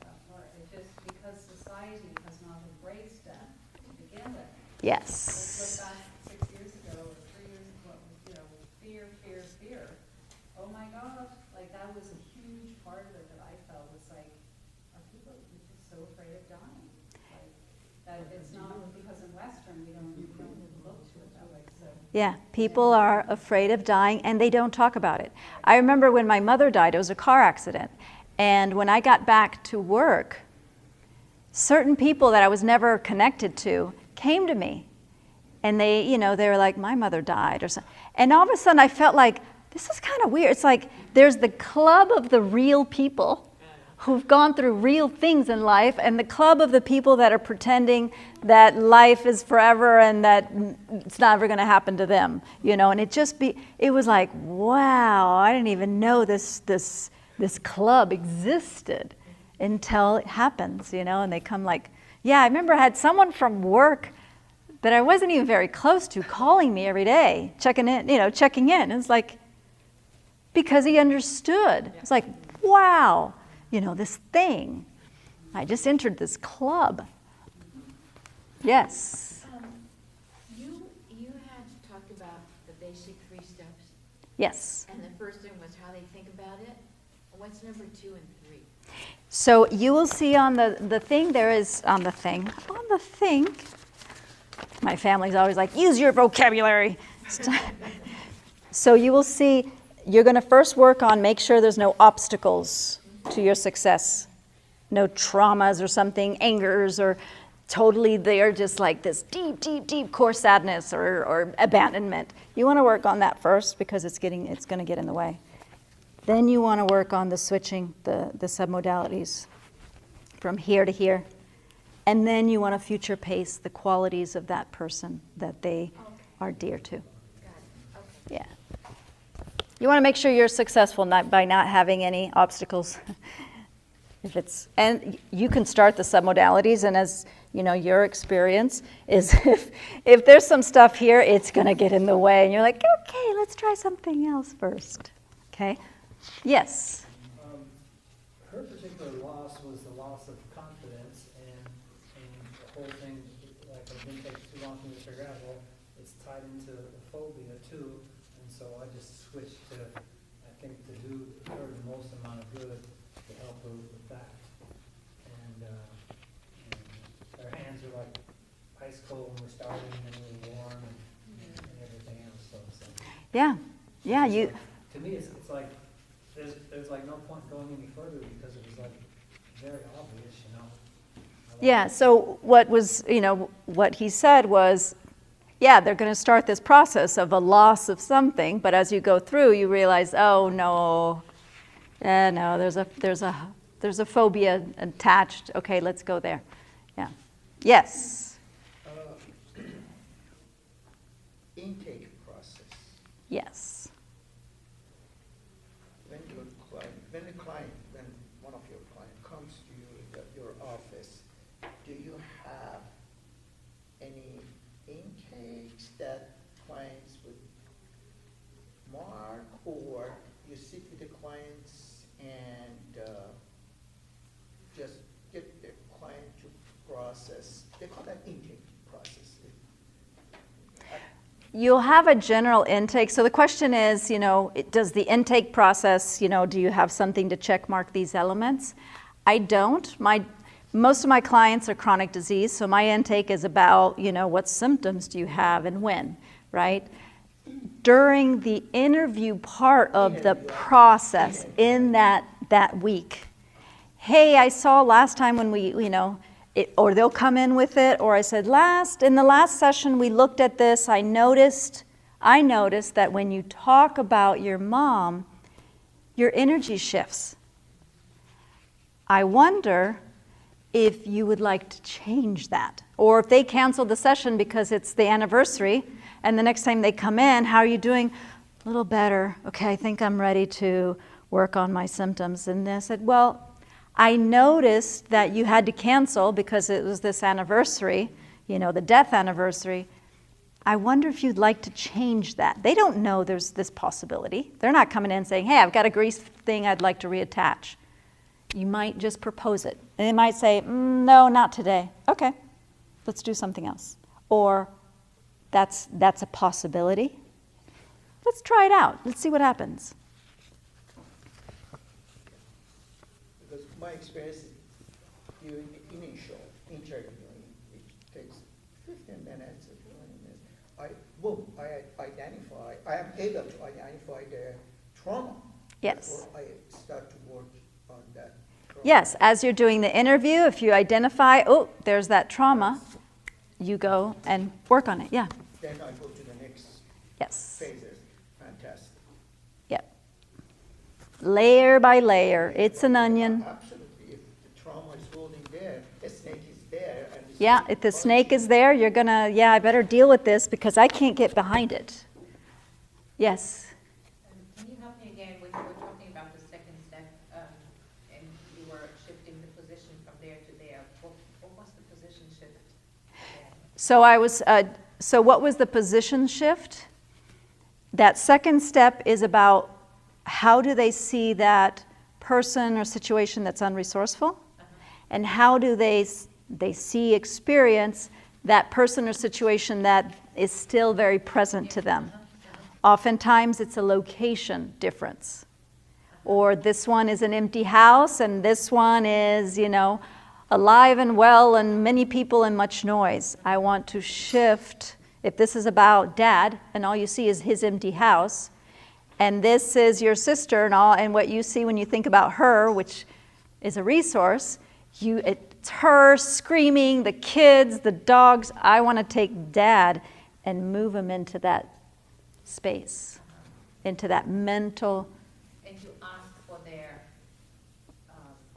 that part. It's just because society has not embraced death to begin with. Yes. Let's look back 6 years ago, or 3 years ago, fear. Oh my God, like that was a huge part of it that I felt was like, are people just so afraid of dying? Like, that it's not because in Western we don't look to it that way. So Yeah, people are afraid of dying and they don't talk about it. I remember when my mother died, it was a car accident. And when I got back to work, certain people that I was never connected to came to me. And they were like, my mother died or something. And all of a sudden I felt like, this is kind of weird. It's like there's the club of the real people who've gone through real things in life, and the club of the people that are pretending that life is forever and that it's not ever going to happen to them, and it was like, wow, I didn't even know this club existed until it happens, and they come like, yeah, I remember I had someone from work that I wasn't even very close to calling me every day, checking in. It's like, because he understood. It's like, wow. This thing. I just entered this club. Yes. You had talked about the basic 3 steps. Yes. And the first thing was how they think about it. What's number 2 and 3? So you will see on the thing, there is, on the thing, my family's always like, use your vocabulary. So you will see, you're going to first work on make sure there's no obstacles to your success. No traumas or something, angers, or totally they are just like this deep core sadness or abandonment. You want to work on that first because it's going to get in the way. Then you want to work on the switching, the submodalities from here to here. And then you want to future pace the qualities of that person that they are dear to. Yeah. You want to make sure you're successful by not having any obstacles. If it's, and you can start the submodalities, and as you know, your experience is if there's some stuff here, it's going to get in the way, and you're like, okay, let's try something else first. Okay? Yes. Her particular loss was the loss of confidence, and the whole thing, like, it didn't take too long for me to figure out, well, it's tied into the phobia too, and so I just switched to, I think, to do her the most amount of good to help her with that. And her hands are like ice cold when we're starting, and really warm, and everything else, so. Yeah. Yeah, you. To me, it's like, there's like no point going any further because it was like very obvious, you know. Yeah, so what was, what he said was, yeah, they're going to start this process of a loss of something, but as you go through, you realize, oh no, no, there's a phobia attached. Okay, let's go there. Yeah. Yes. Intake process. Yes. When one of your client comes to you at your office, do you have any intakes that clients would mark, or you sit with the clients and just get the client to process? They call that intake process. You'll have a general intake. So the question is, does the intake process, do you have something to check mark these elements? I don't. Most of my clients are chronic disease, so my intake is about, what symptoms do you have and when, right? During the interview part of the process in that week, hey, I saw last time when we, or they'll come in with it, or I said, in the last session we looked at this, I noticed that when you talk about your mom, your energy shifts. I wonder if you would like to change that. Or if they cancel the session because it's the anniversary, and the next time they come in, how are you doing? A little better. Okay, I think I'm ready to work on my symptoms. And they said, well, I noticed that you had to cancel because it was this anniversary, the death anniversary. I wonder if you'd like to change that. They don't know there's this possibility. They're not coming in saying, hey, I've got a grease thing I'd like to reattach. You might just propose it. And they might say, no, not today. Okay, let's do something else. Or that's a possibility. Let's try it out. Let's see what happens. My experience is during the initial interviewing, which takes 15 minutes or 20 minutes, I am able to identify the trauma. Yes. Before I start to work on that trauma. Yes, as you're doing the interview, if you identify, oh, there's that trauma, you go and work on it, yeah. Then I go to the next phases. Fantastic. Yep. Layer by layer, it's an onion. Absolutely. If the trauma is holding there, the snake is there. And Yeah, if the snake is there, you're gonna, I better deal with this because I can't get behind it. Yes. Can you help me again when you were talking about the second step, and you were shifting the position from there to there? What was the position shift there? So what was the position shift? That second step is about how do they see that person or situation that's unresourceful, and how do they see, experience that person or situation that is still very present to them. Oftentimes it's a location difference. Or this one is an empty house and this one is, alive and well and many people and much noise. I want to shift, if this is about dad and all you see is his empty house, and this is your sister and what you see when you think about her, which is a resource, it's her screaming, the kids, the dogs. I want to take dad and move him into that space, into that mental. And you ask for their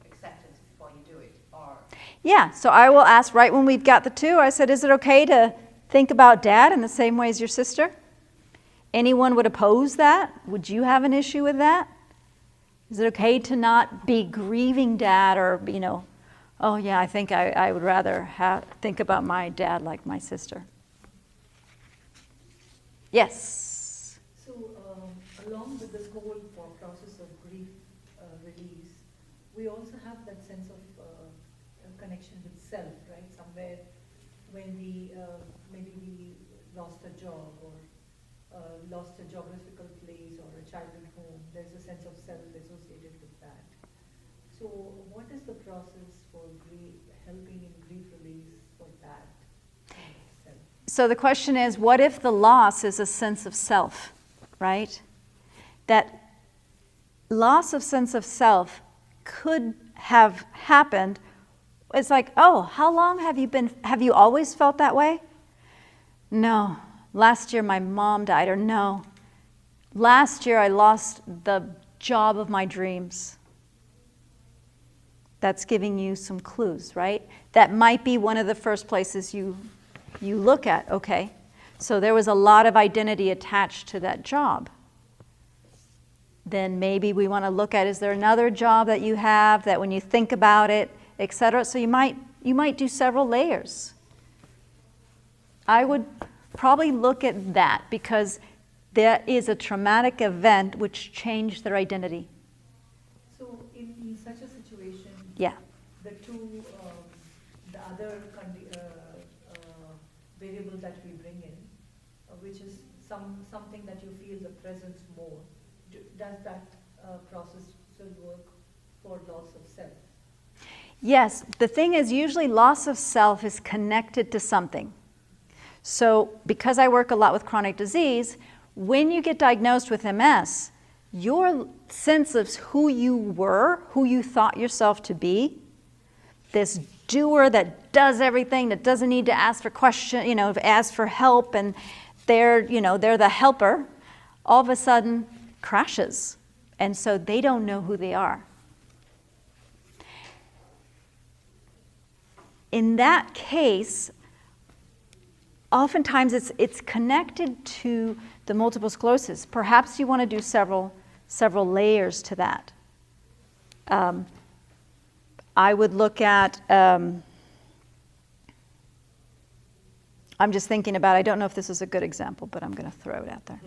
acceptance before you do it, or? Yeah, so I will ask right when we've got the two, I said, is it okay to think about dad in the same way as your sister? Anyone would oppose that? Would you have an issue with that? Is it okay to not be grieving dad, or, oh yeah, I think I would rather think about my dad like my sister? Yes? So, along with this whole process of grief release, we also have that sense of connection with self, right? Somewhere when maybe we lost a job, or lost a geographical place or a childhood home, there's a sense of self associated with that. So what is the process for helping in grief release for that kind of self? So the question is, what if the loss is a sense of self, right? That loss of sense of self could have happened. It's like, oh, how long have you always felt that way? No. Last year my mom died, or no. Last year I lost the job of my dreams. That's giving you some clues, right? That might be one of the first places you look at. Okay, so there was a lot of identity attached to that job. Then maybe we want to look at, is there another job that you have that when you think about it, etc. So you might do several layers. I would probably look at that, because there is a traumatic event which changed their identity. So in such a situation, Yeah. the other variable that we bring in, which is something that you feel the presence more, does that process still work for loss of self? Yes, the thing is, usually loss of self is connected to something. So because I work a lot with chronic disease, when you get diagnosed with MS, your sense of who you were, who you thought yourself to be, this doer that does everything, that doesn't need to ask for ask for help, and they're the helper, all of a sudden crashes. And so they don't know who they are. In that case, oftentimes it's connected to the multiple sclerosis. Perhaps you want to do several layers to that. I would look at, I'm just thinking about, I don't know if this is a good example, but I'm going to throw it out there.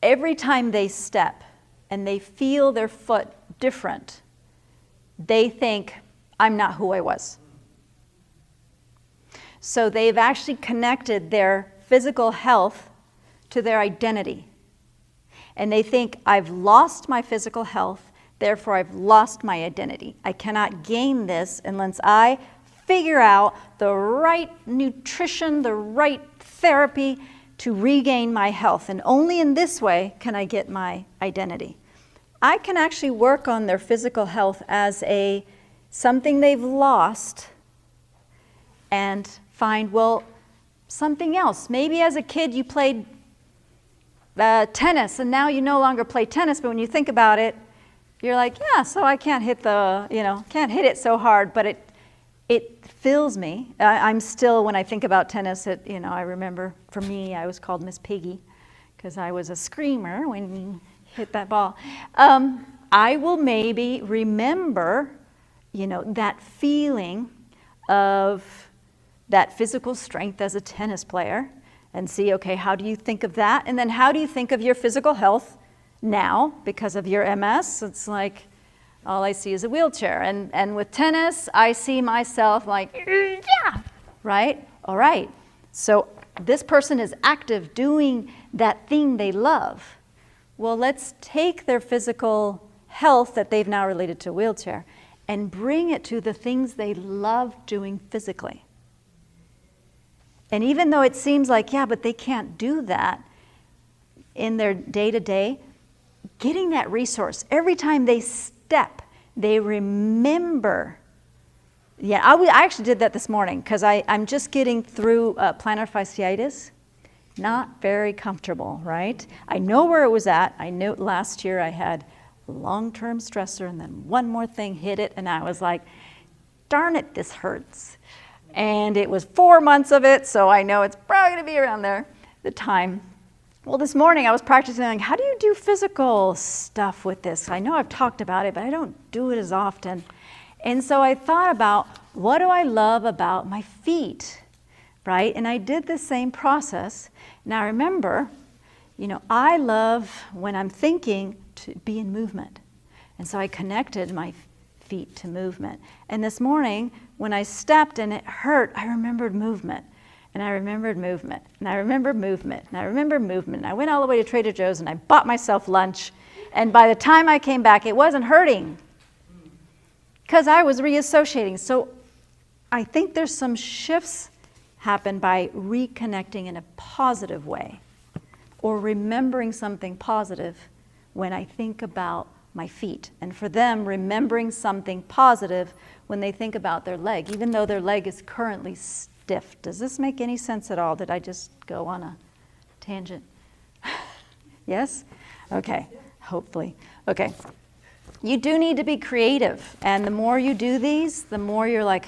Every time they step and they feel their foot different, they think, I'm not who I was. So they've actually connected their physical health to their identity. And they think, I've lost my physical health, therefore I've lost my identity. I cannot gain this unless I figure out the right nutrition, the right therapy to regain my health. And only in this way can I get my identity. I can actually work on their physical health as something they've lost, and find, well, something else. Maybe as a kid you played tennis, and now you no longer play tennis, but when you think about it, you're like, yeah, so I can't hit can't hit it so hard, but it fills me. I'm still, when I think about tennis, I remember, for me, I was called Miss Piggy, because I was a screamer when you hit that ball. I will maybe remember, that feeling of that physical strength as a tennis player, and see, okay, how do you think of that? And then how do you think of your physical health now because of your MS? It's like, all I see is a wheelchair. And with tennis, I see myself like, yeah, right? All right. So this person is active doing that thing they love. Well, let's take their physical health that they've now related to a wheelchair and bring it to the things they love doing physically. And even though it seems like, yeah, but they can't do that in their day-to-day, getting that resource, every time they step, they remember. Yeah, I actually did that this morning, because I'm just getting through plantar fasciitis. Not very comfortable, right? I know where it was at. I know last year I had a long-term stressor, and then one more thing hit it, and I was like, darn it, this hurts. And it was 4 months of it, so I know it's probably going to be around there, the time. Well, this morning I was practicing, like, how do you do physical stuff with this? I know I've talked about it, but I don't do it as often. And so I thought about, what do I love about my feet, right? And I did the same process. Now remember, I love, when I'm thinking, to be in movement. And so I connected my feet to movement. And this morning, when I stepped and it hurt, I remembered movement. And I remembered movement, and I remembered movement, and I remembered movement. And I went all the way to Trader Joe's and I bought myself lunch. And by the time I came back, it wasn't hurting because I was reassociating. So I think there's some shifts happen by reconnecting in a positive way or remembering something positive when I think about my feet. And for them, remembering something positive when they think about their leg, even though their leg is currently stiff. Does this make any sense at all? Did I just go on a tangent? Yes? Okay, hopefully. Okay. You do need to be creative. And the more you do these, the more you're like,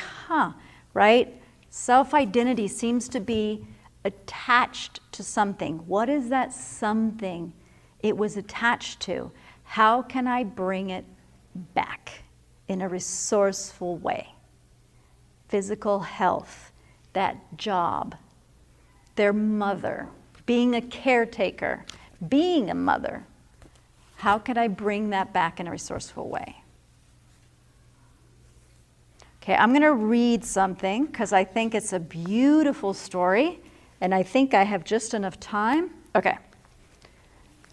right? Self-identity seems to be attached to something. What is that something it was attached to? How can I bring it back in a resourceful way? Physical health. That job, their mother, being a caretaker, being a mother. How could I bring that back in a resourceful way? Okay, I'm going to read something because I think it's a beautiful story and I think I have just enough time. Okay,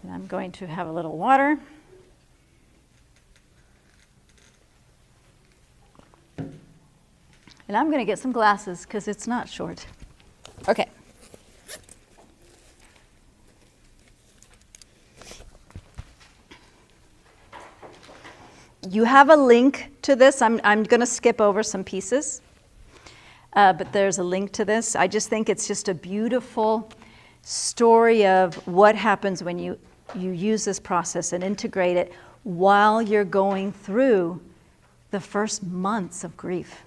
and I'm going to have a little water. And I'm going to get some glasses because it's not short. Okay. You have a link to this. I'm going to skip over some pieces, but there's a link to this. I just think it's just a beautiful story of what happens when you use this process and integrate it while you're going through the first months of grief.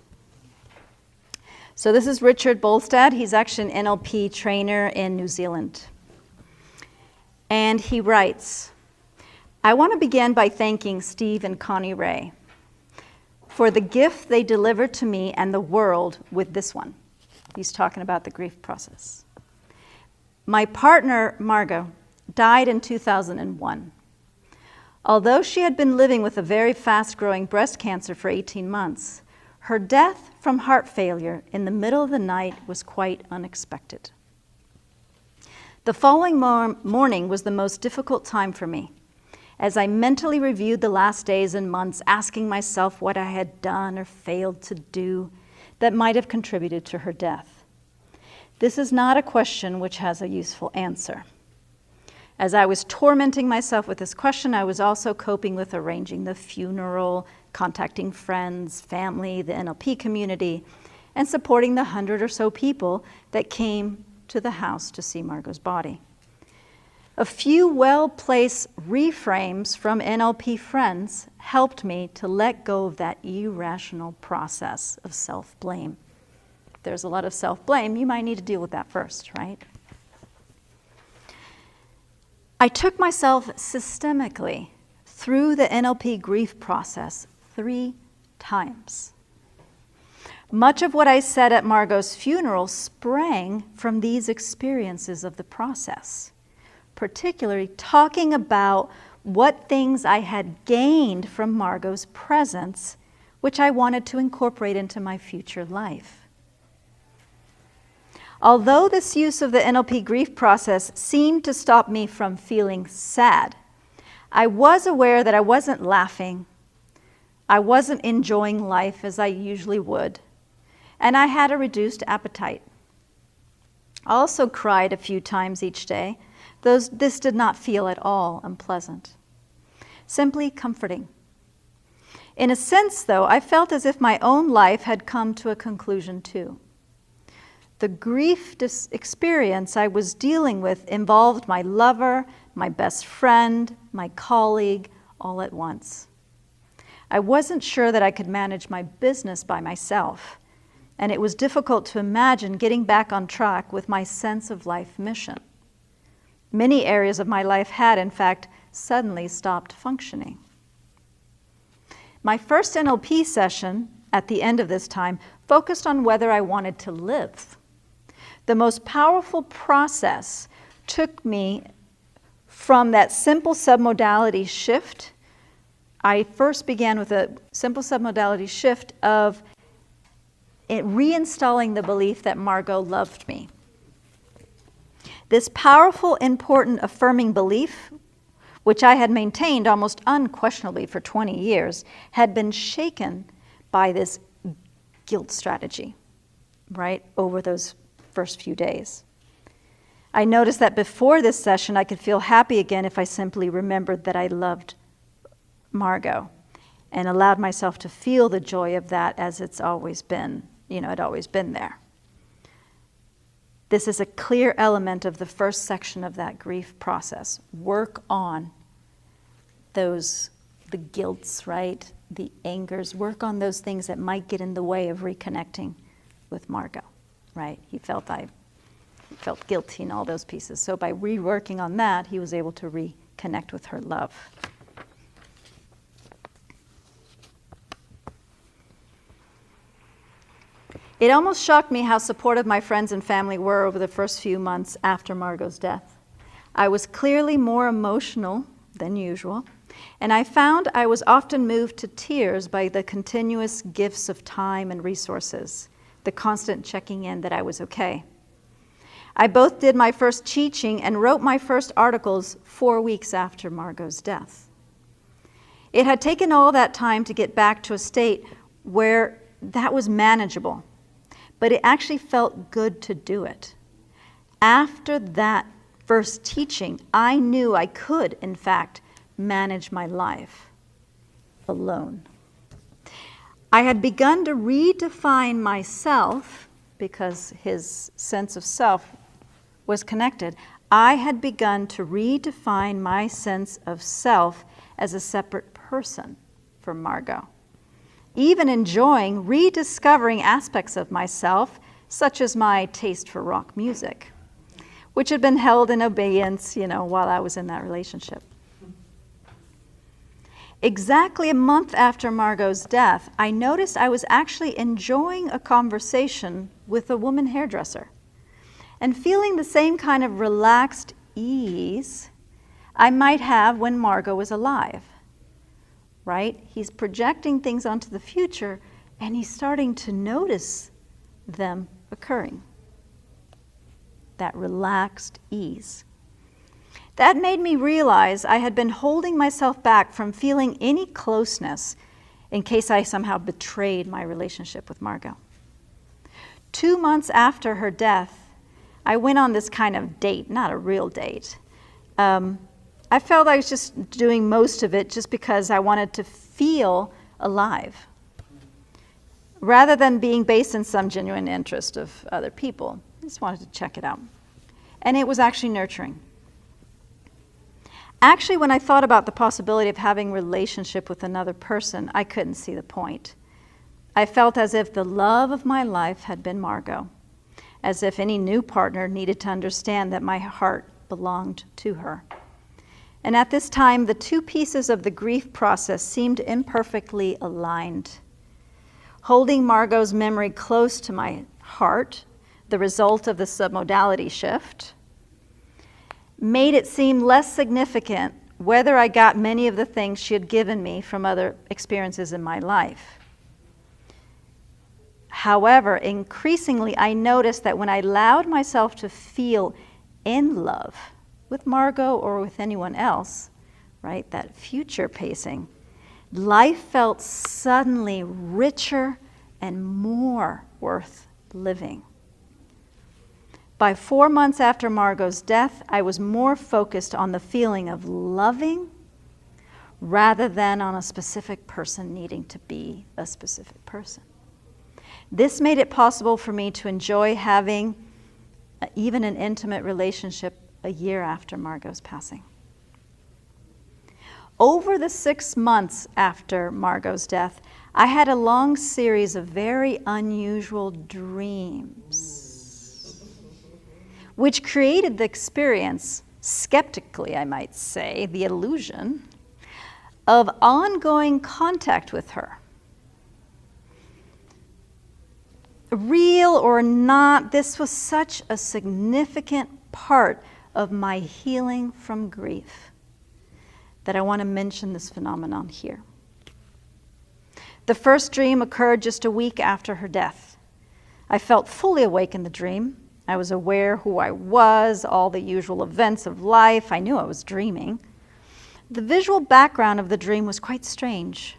So this is Richard Bolstad. He's actually an NLP trainer in New Zealand. And he writes, I want to begin by thanking Steve and Connie Ray for the gift they delivered to me and the world with this one. He's talking about the grief process. My partner, Margot, died in 2001. Although she had been living with a very fast-growing breast cancer for 18 months, her death from heart failure in the middle of the night was quite unexpected. The following morning was the most difficult time for me, as I mentally reviewed the last days and months, asking myself what I had done or failed to do that might have contributed to her death. This is not a question which has a useful answer. As I was tormenting myself with this question, I was also coping with arranging the funeral, contacting friends, family, the NLP community, and supporting the 100 or so people that came to the house to see Margot's body. A few well-placed reframes from NLP friends helped me to let go of that irrational process of self-blame. If there's a lot of self-blame, you might need to deal with that first, right? I took myself systemically through the NLP grief process 3 times. Much of what I said at Margot's funeral sprang from these experiences of the process, particularly talking about what things I had gained from Margot's presence, which I wanted to incorporate into my future life. Although this use of the NLP grief process seemed to stop me from feeling sad, I was aware that I wasn't laughing, I wasn't enjoying life as I usually would, and I had a reduced appetite. I also cried a few times each day, though this did not feel at all unpleasant. Simply comforting. In a sense, though, I felt as if my own life had come to a conclusion too. The grief experience I was dealing with involved my lover, my best friend, my colleague, all at once. I wasn't sure that I could manage my business by myself, and it was difficult to imagine getting back on track with my sense of life mission. Many areas of my life had, in fact, suddenly stopped functioning. My first NLP session at the end of this time focused on whether I wanted to live. The most powerful process took me from that simple submodality shift. I first began with a simple submodality shift of reinstalling the belief that Margot loved me. This powerful, important, affirming belief, which I had maintained almost unquestionably for 20 years, had been shaken by this guilt strategy, right, over those first few days. I noticed that before this session, I could feel happy again if I simply remembered that I loved Margot and allowed myself to feel the joy of that as it's always been, had always been there. This is a clear element of the first section of that grief process. Work on the guilts, right? The angers. Work on those things that might get in the way of reconnecting with Margot, right? He felt guilty and all those pieces. So by reworking on that, he was able to reconnect with her love. It almost shocked me how supportive my friends and family were over the first few months after Margot's death. I was clearly more emotional than usual, and I found I was often moved to tears by the continuous gifts of time and resources, the constant checking in that I was okay. I both did my first teaching and wrote my first articles 4 weeks after Margot's death. It had taken all that time to get back to a state where that was manageable, but it actually felt good to do it. After that first teaching, I knew I could, in fact, manage my life alone. I had begun to redefine myself, because his sense of self was connected. I had begun to redefine my sense of self as a separate person from Margot, even enjoying rediscovering aspects of myself, such as my taste for rock music, which had been held in abeyance, while I was in that relationship. Exactly a month after Margot's death, I noticed I was actually enjoying a conversation with a woman hairdresser and feeling the same kind of relaxed ease I might have when Margot was alive, right? He's projecting things onto the future, and he's starting to notice them occurring. That relaxed ease. That made me realize I had been holding myself back from feeling any closeness in case I somehow betrayed my relationship with Margot. 2 months after her death, I went on this kind of date, not a real date. I felt I was just doing most of it just because I wanted to feel alive, rather than being based in some genuine interest of other people. I just wanted to check it out. And it was actually nurturing. Actually, when I thought about the possibility of having a relationship with another person, I couldn't see the point. I felt as if the love of my life had been Margot, as if any new partner needed to understand that my heart belonged to her. And at this time, the two pieces of the grief process seemed imperfectly aligned. Holding Margot's memory close to my heart, the result of the submodality shift, made it seem less significant whether I got many of the things she had given me from other experiences in my life. However, increasingly, I noticed that when I allowed myself to feel in love with Margot or with anyone else, right, that future pacing, life felt suddenly richer and more worth living. By 4 months after Margot's death, I was more focused on the feeling of loving rather than on a specific person needing to be a specific person. This made it possible for me to enjoy having even an intimate relationship a year after Margot's passing. Over the 6 months after Margot's death, I had a long series of very unusual dreams, which created the experience skeptically I might say, the illusion of ongoing contact with her. Real or not, this was such a significant part of my healing from grief that I want to mention this phenomenon here. The first dream occurred just a week after her death. I felt fully awake in the dream. I was aware who I was, all the usual events of life. I knew I was dreaming. The visual background of the dream was quite strange.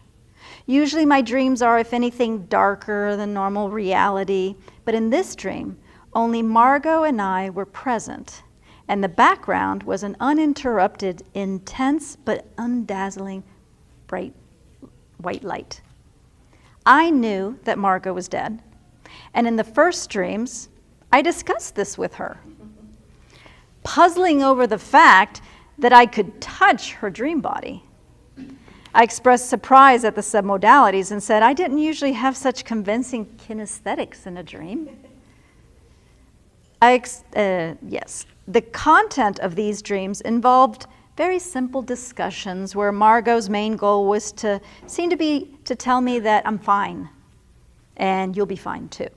Usually my dreams are, if anything, darker than normal reality, but in this dream, only Margot and I were present, and the background was an uninterrupted, intense, but undazzling, bright white light. I knew that Margot was dead, and in the first dreams, I discussed this with her, puzzling over the fact that I could touch her dream body. I expressed surprise at the submodalities and said I didn't usually have such convincing kinesthetics in a dream. Yes, the content of these dreams involved very simple discussions where Margot's main goal was to tell me that I'm fine and you'll be fine too.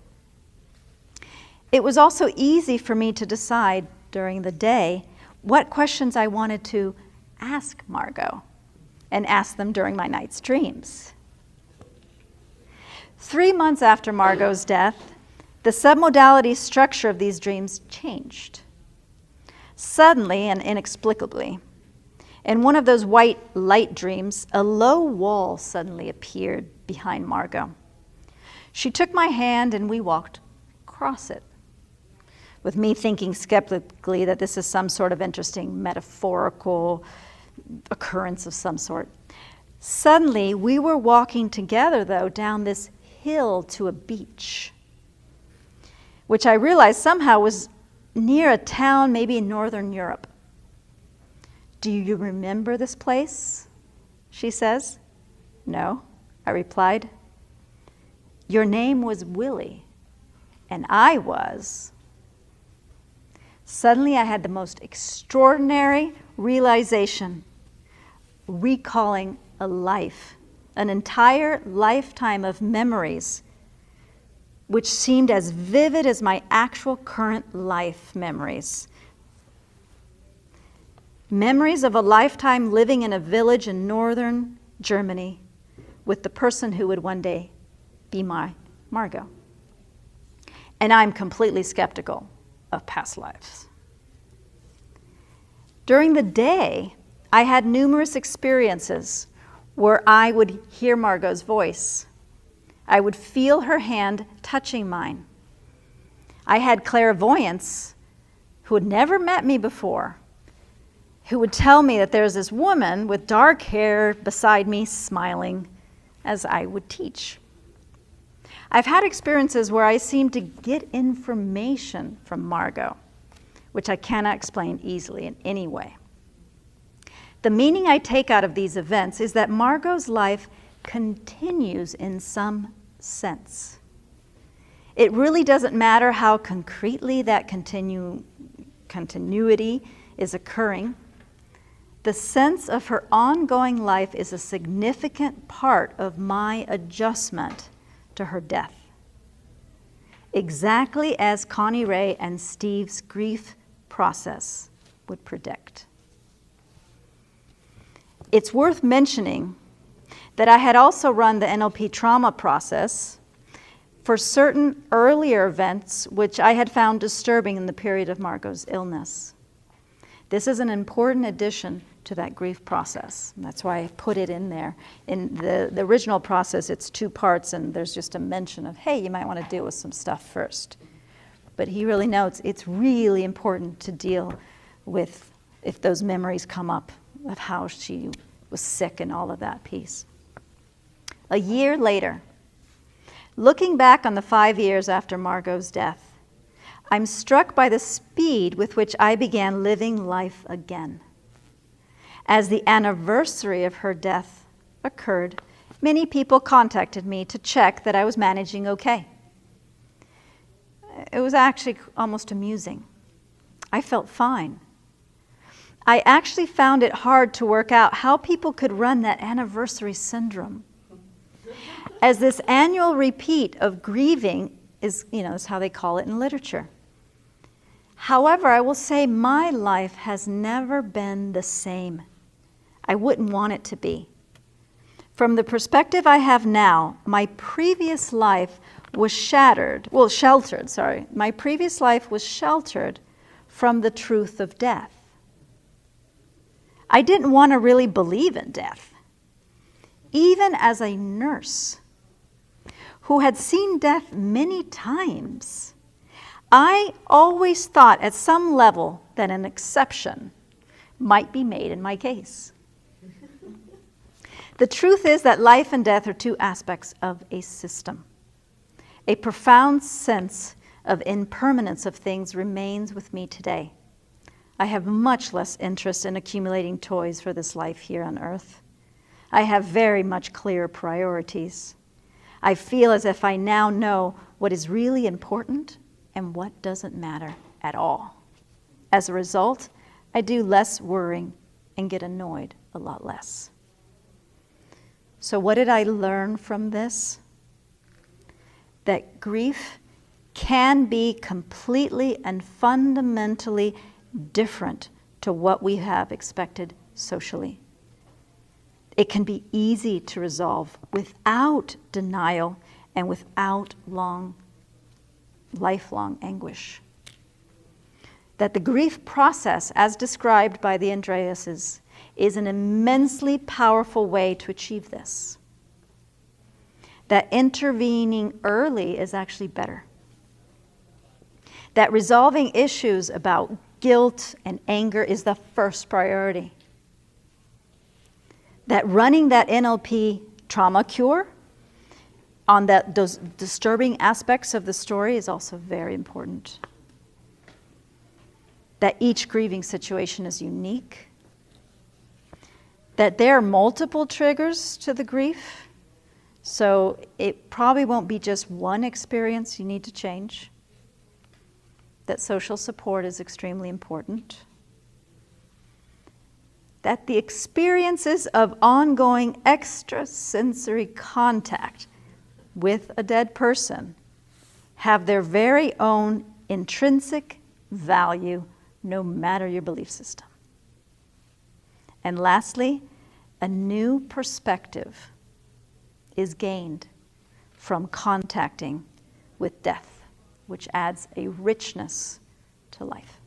It was also easy for me to decide during the day what questions I wanted to ask Margot and ask them during my night's dreams. 3 months after Margot's death, the submodality structure of these dreams changed. Suddenly and inexplicably, in one of those white light dreams, a low wall suddenly appeared behind Margot. She took my hand and we walked across it, with me thinking skeptically that this is some sort of interesting metaphorical occurrence of some sort. Suddenly, we were walking together, though, down this hill to a beach, which I realized somehow was near a town, maybe in northern Europe. "Do you remember this place?" she says. "No," I replied. "Your name was Willie, and I was." Suddenly, I had the most extraordinary realization, recalling a life, an entire lifetime of memories, which seemed as vivid as my actual current life memories. Memories of a lifetime living in a village in northern Germany with the person who would one day be my Margot. And I'm completely skeptical of past lives. During the day, I had numerous experiences where I would hear Margot's voice. I would feel her hand touching mine. I had clairvoyants who had never met me before, who would tell me that there's this woman with dark hair beside me smiling as I would teach. I've had experiences where I seemed to get information from Margot, which I cannot explain easily in any way. The meaning I take out of these events is that Margot's life continues in some sense. It really doesn't matter how concretely that continuity is occurring. The sense of her ongoing life is a significant part of my adjustment to her death, exactly as Connie Ray and Steve's grief process would predict. It's worth mentioning that I had also run the NLP trauma process for certain earlier events which I had found disturbing in the period of Margot's illness. This is an important addition to that grief process. And that's why I put it in there. In the original process, it's 2 parts, and there's just a mention of, hey, you might want to deal with some stuff first. But he really notes it's really important to deal with if those memories come up of how she was sick and all of that piece. A year later, looking back on the 5 years after Margot's death, I'm struck by the speed with which I began living life again. As the anniversary of her death occurred, many people contacted me to check that I was managing okay. It was actually almost amusing. I felt fine. I actually found it hard to work out how people could run that anniversary syndrome. As this annual repeat of grieving is how they call it in literature. However, I will say my life has never been the same. I wouldn't want it to be. From the perspective I have now, my previous life was sheltered. My previous life was sheltered from the truth of death. I didn't want to really believe in death. Even as a nurse who had seen death many times, I always thought at some level that an exception might be made in my case. The truth is that life and death are two aspects of a system. A profound sense of impermanence of things remains with me today. I have much less interest in accumulating toys for this life here on earth. I have very much clearer priorities. I feel as if I now know what is really important and what doesn't matter at all. As a result, I do less worrying and get annoyed a lot less. So what did I learn from this? That grief can be completely and fundamentally different to what we have expected socially. It can be easy to resolve without denial and without lifelong anguish. That the grief process, as described by the Andreases, is an immensely powerful way to achieve this. That intervening early is actually better. That resolving issues about guilt and anger is the first priority. That running that NLP trauma cure on those disturbing aspects of the story is also very important. That each grieving situation is unique. That there are multiple triggers to the grief, so it probably won't be just one experience you need to change. That social support is extremely important. That the experiences of ongoing extrasensory contact with a dead person have their very own intrinsic value, no matter your belief system. And lastly, a new perspective is gained from contacting with death, which adds a richness to life.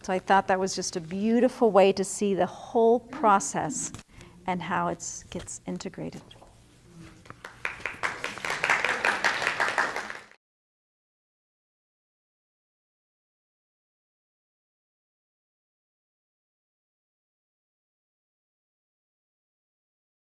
So I thought that was just a beautiful way to see the whole process and how it gets integrated.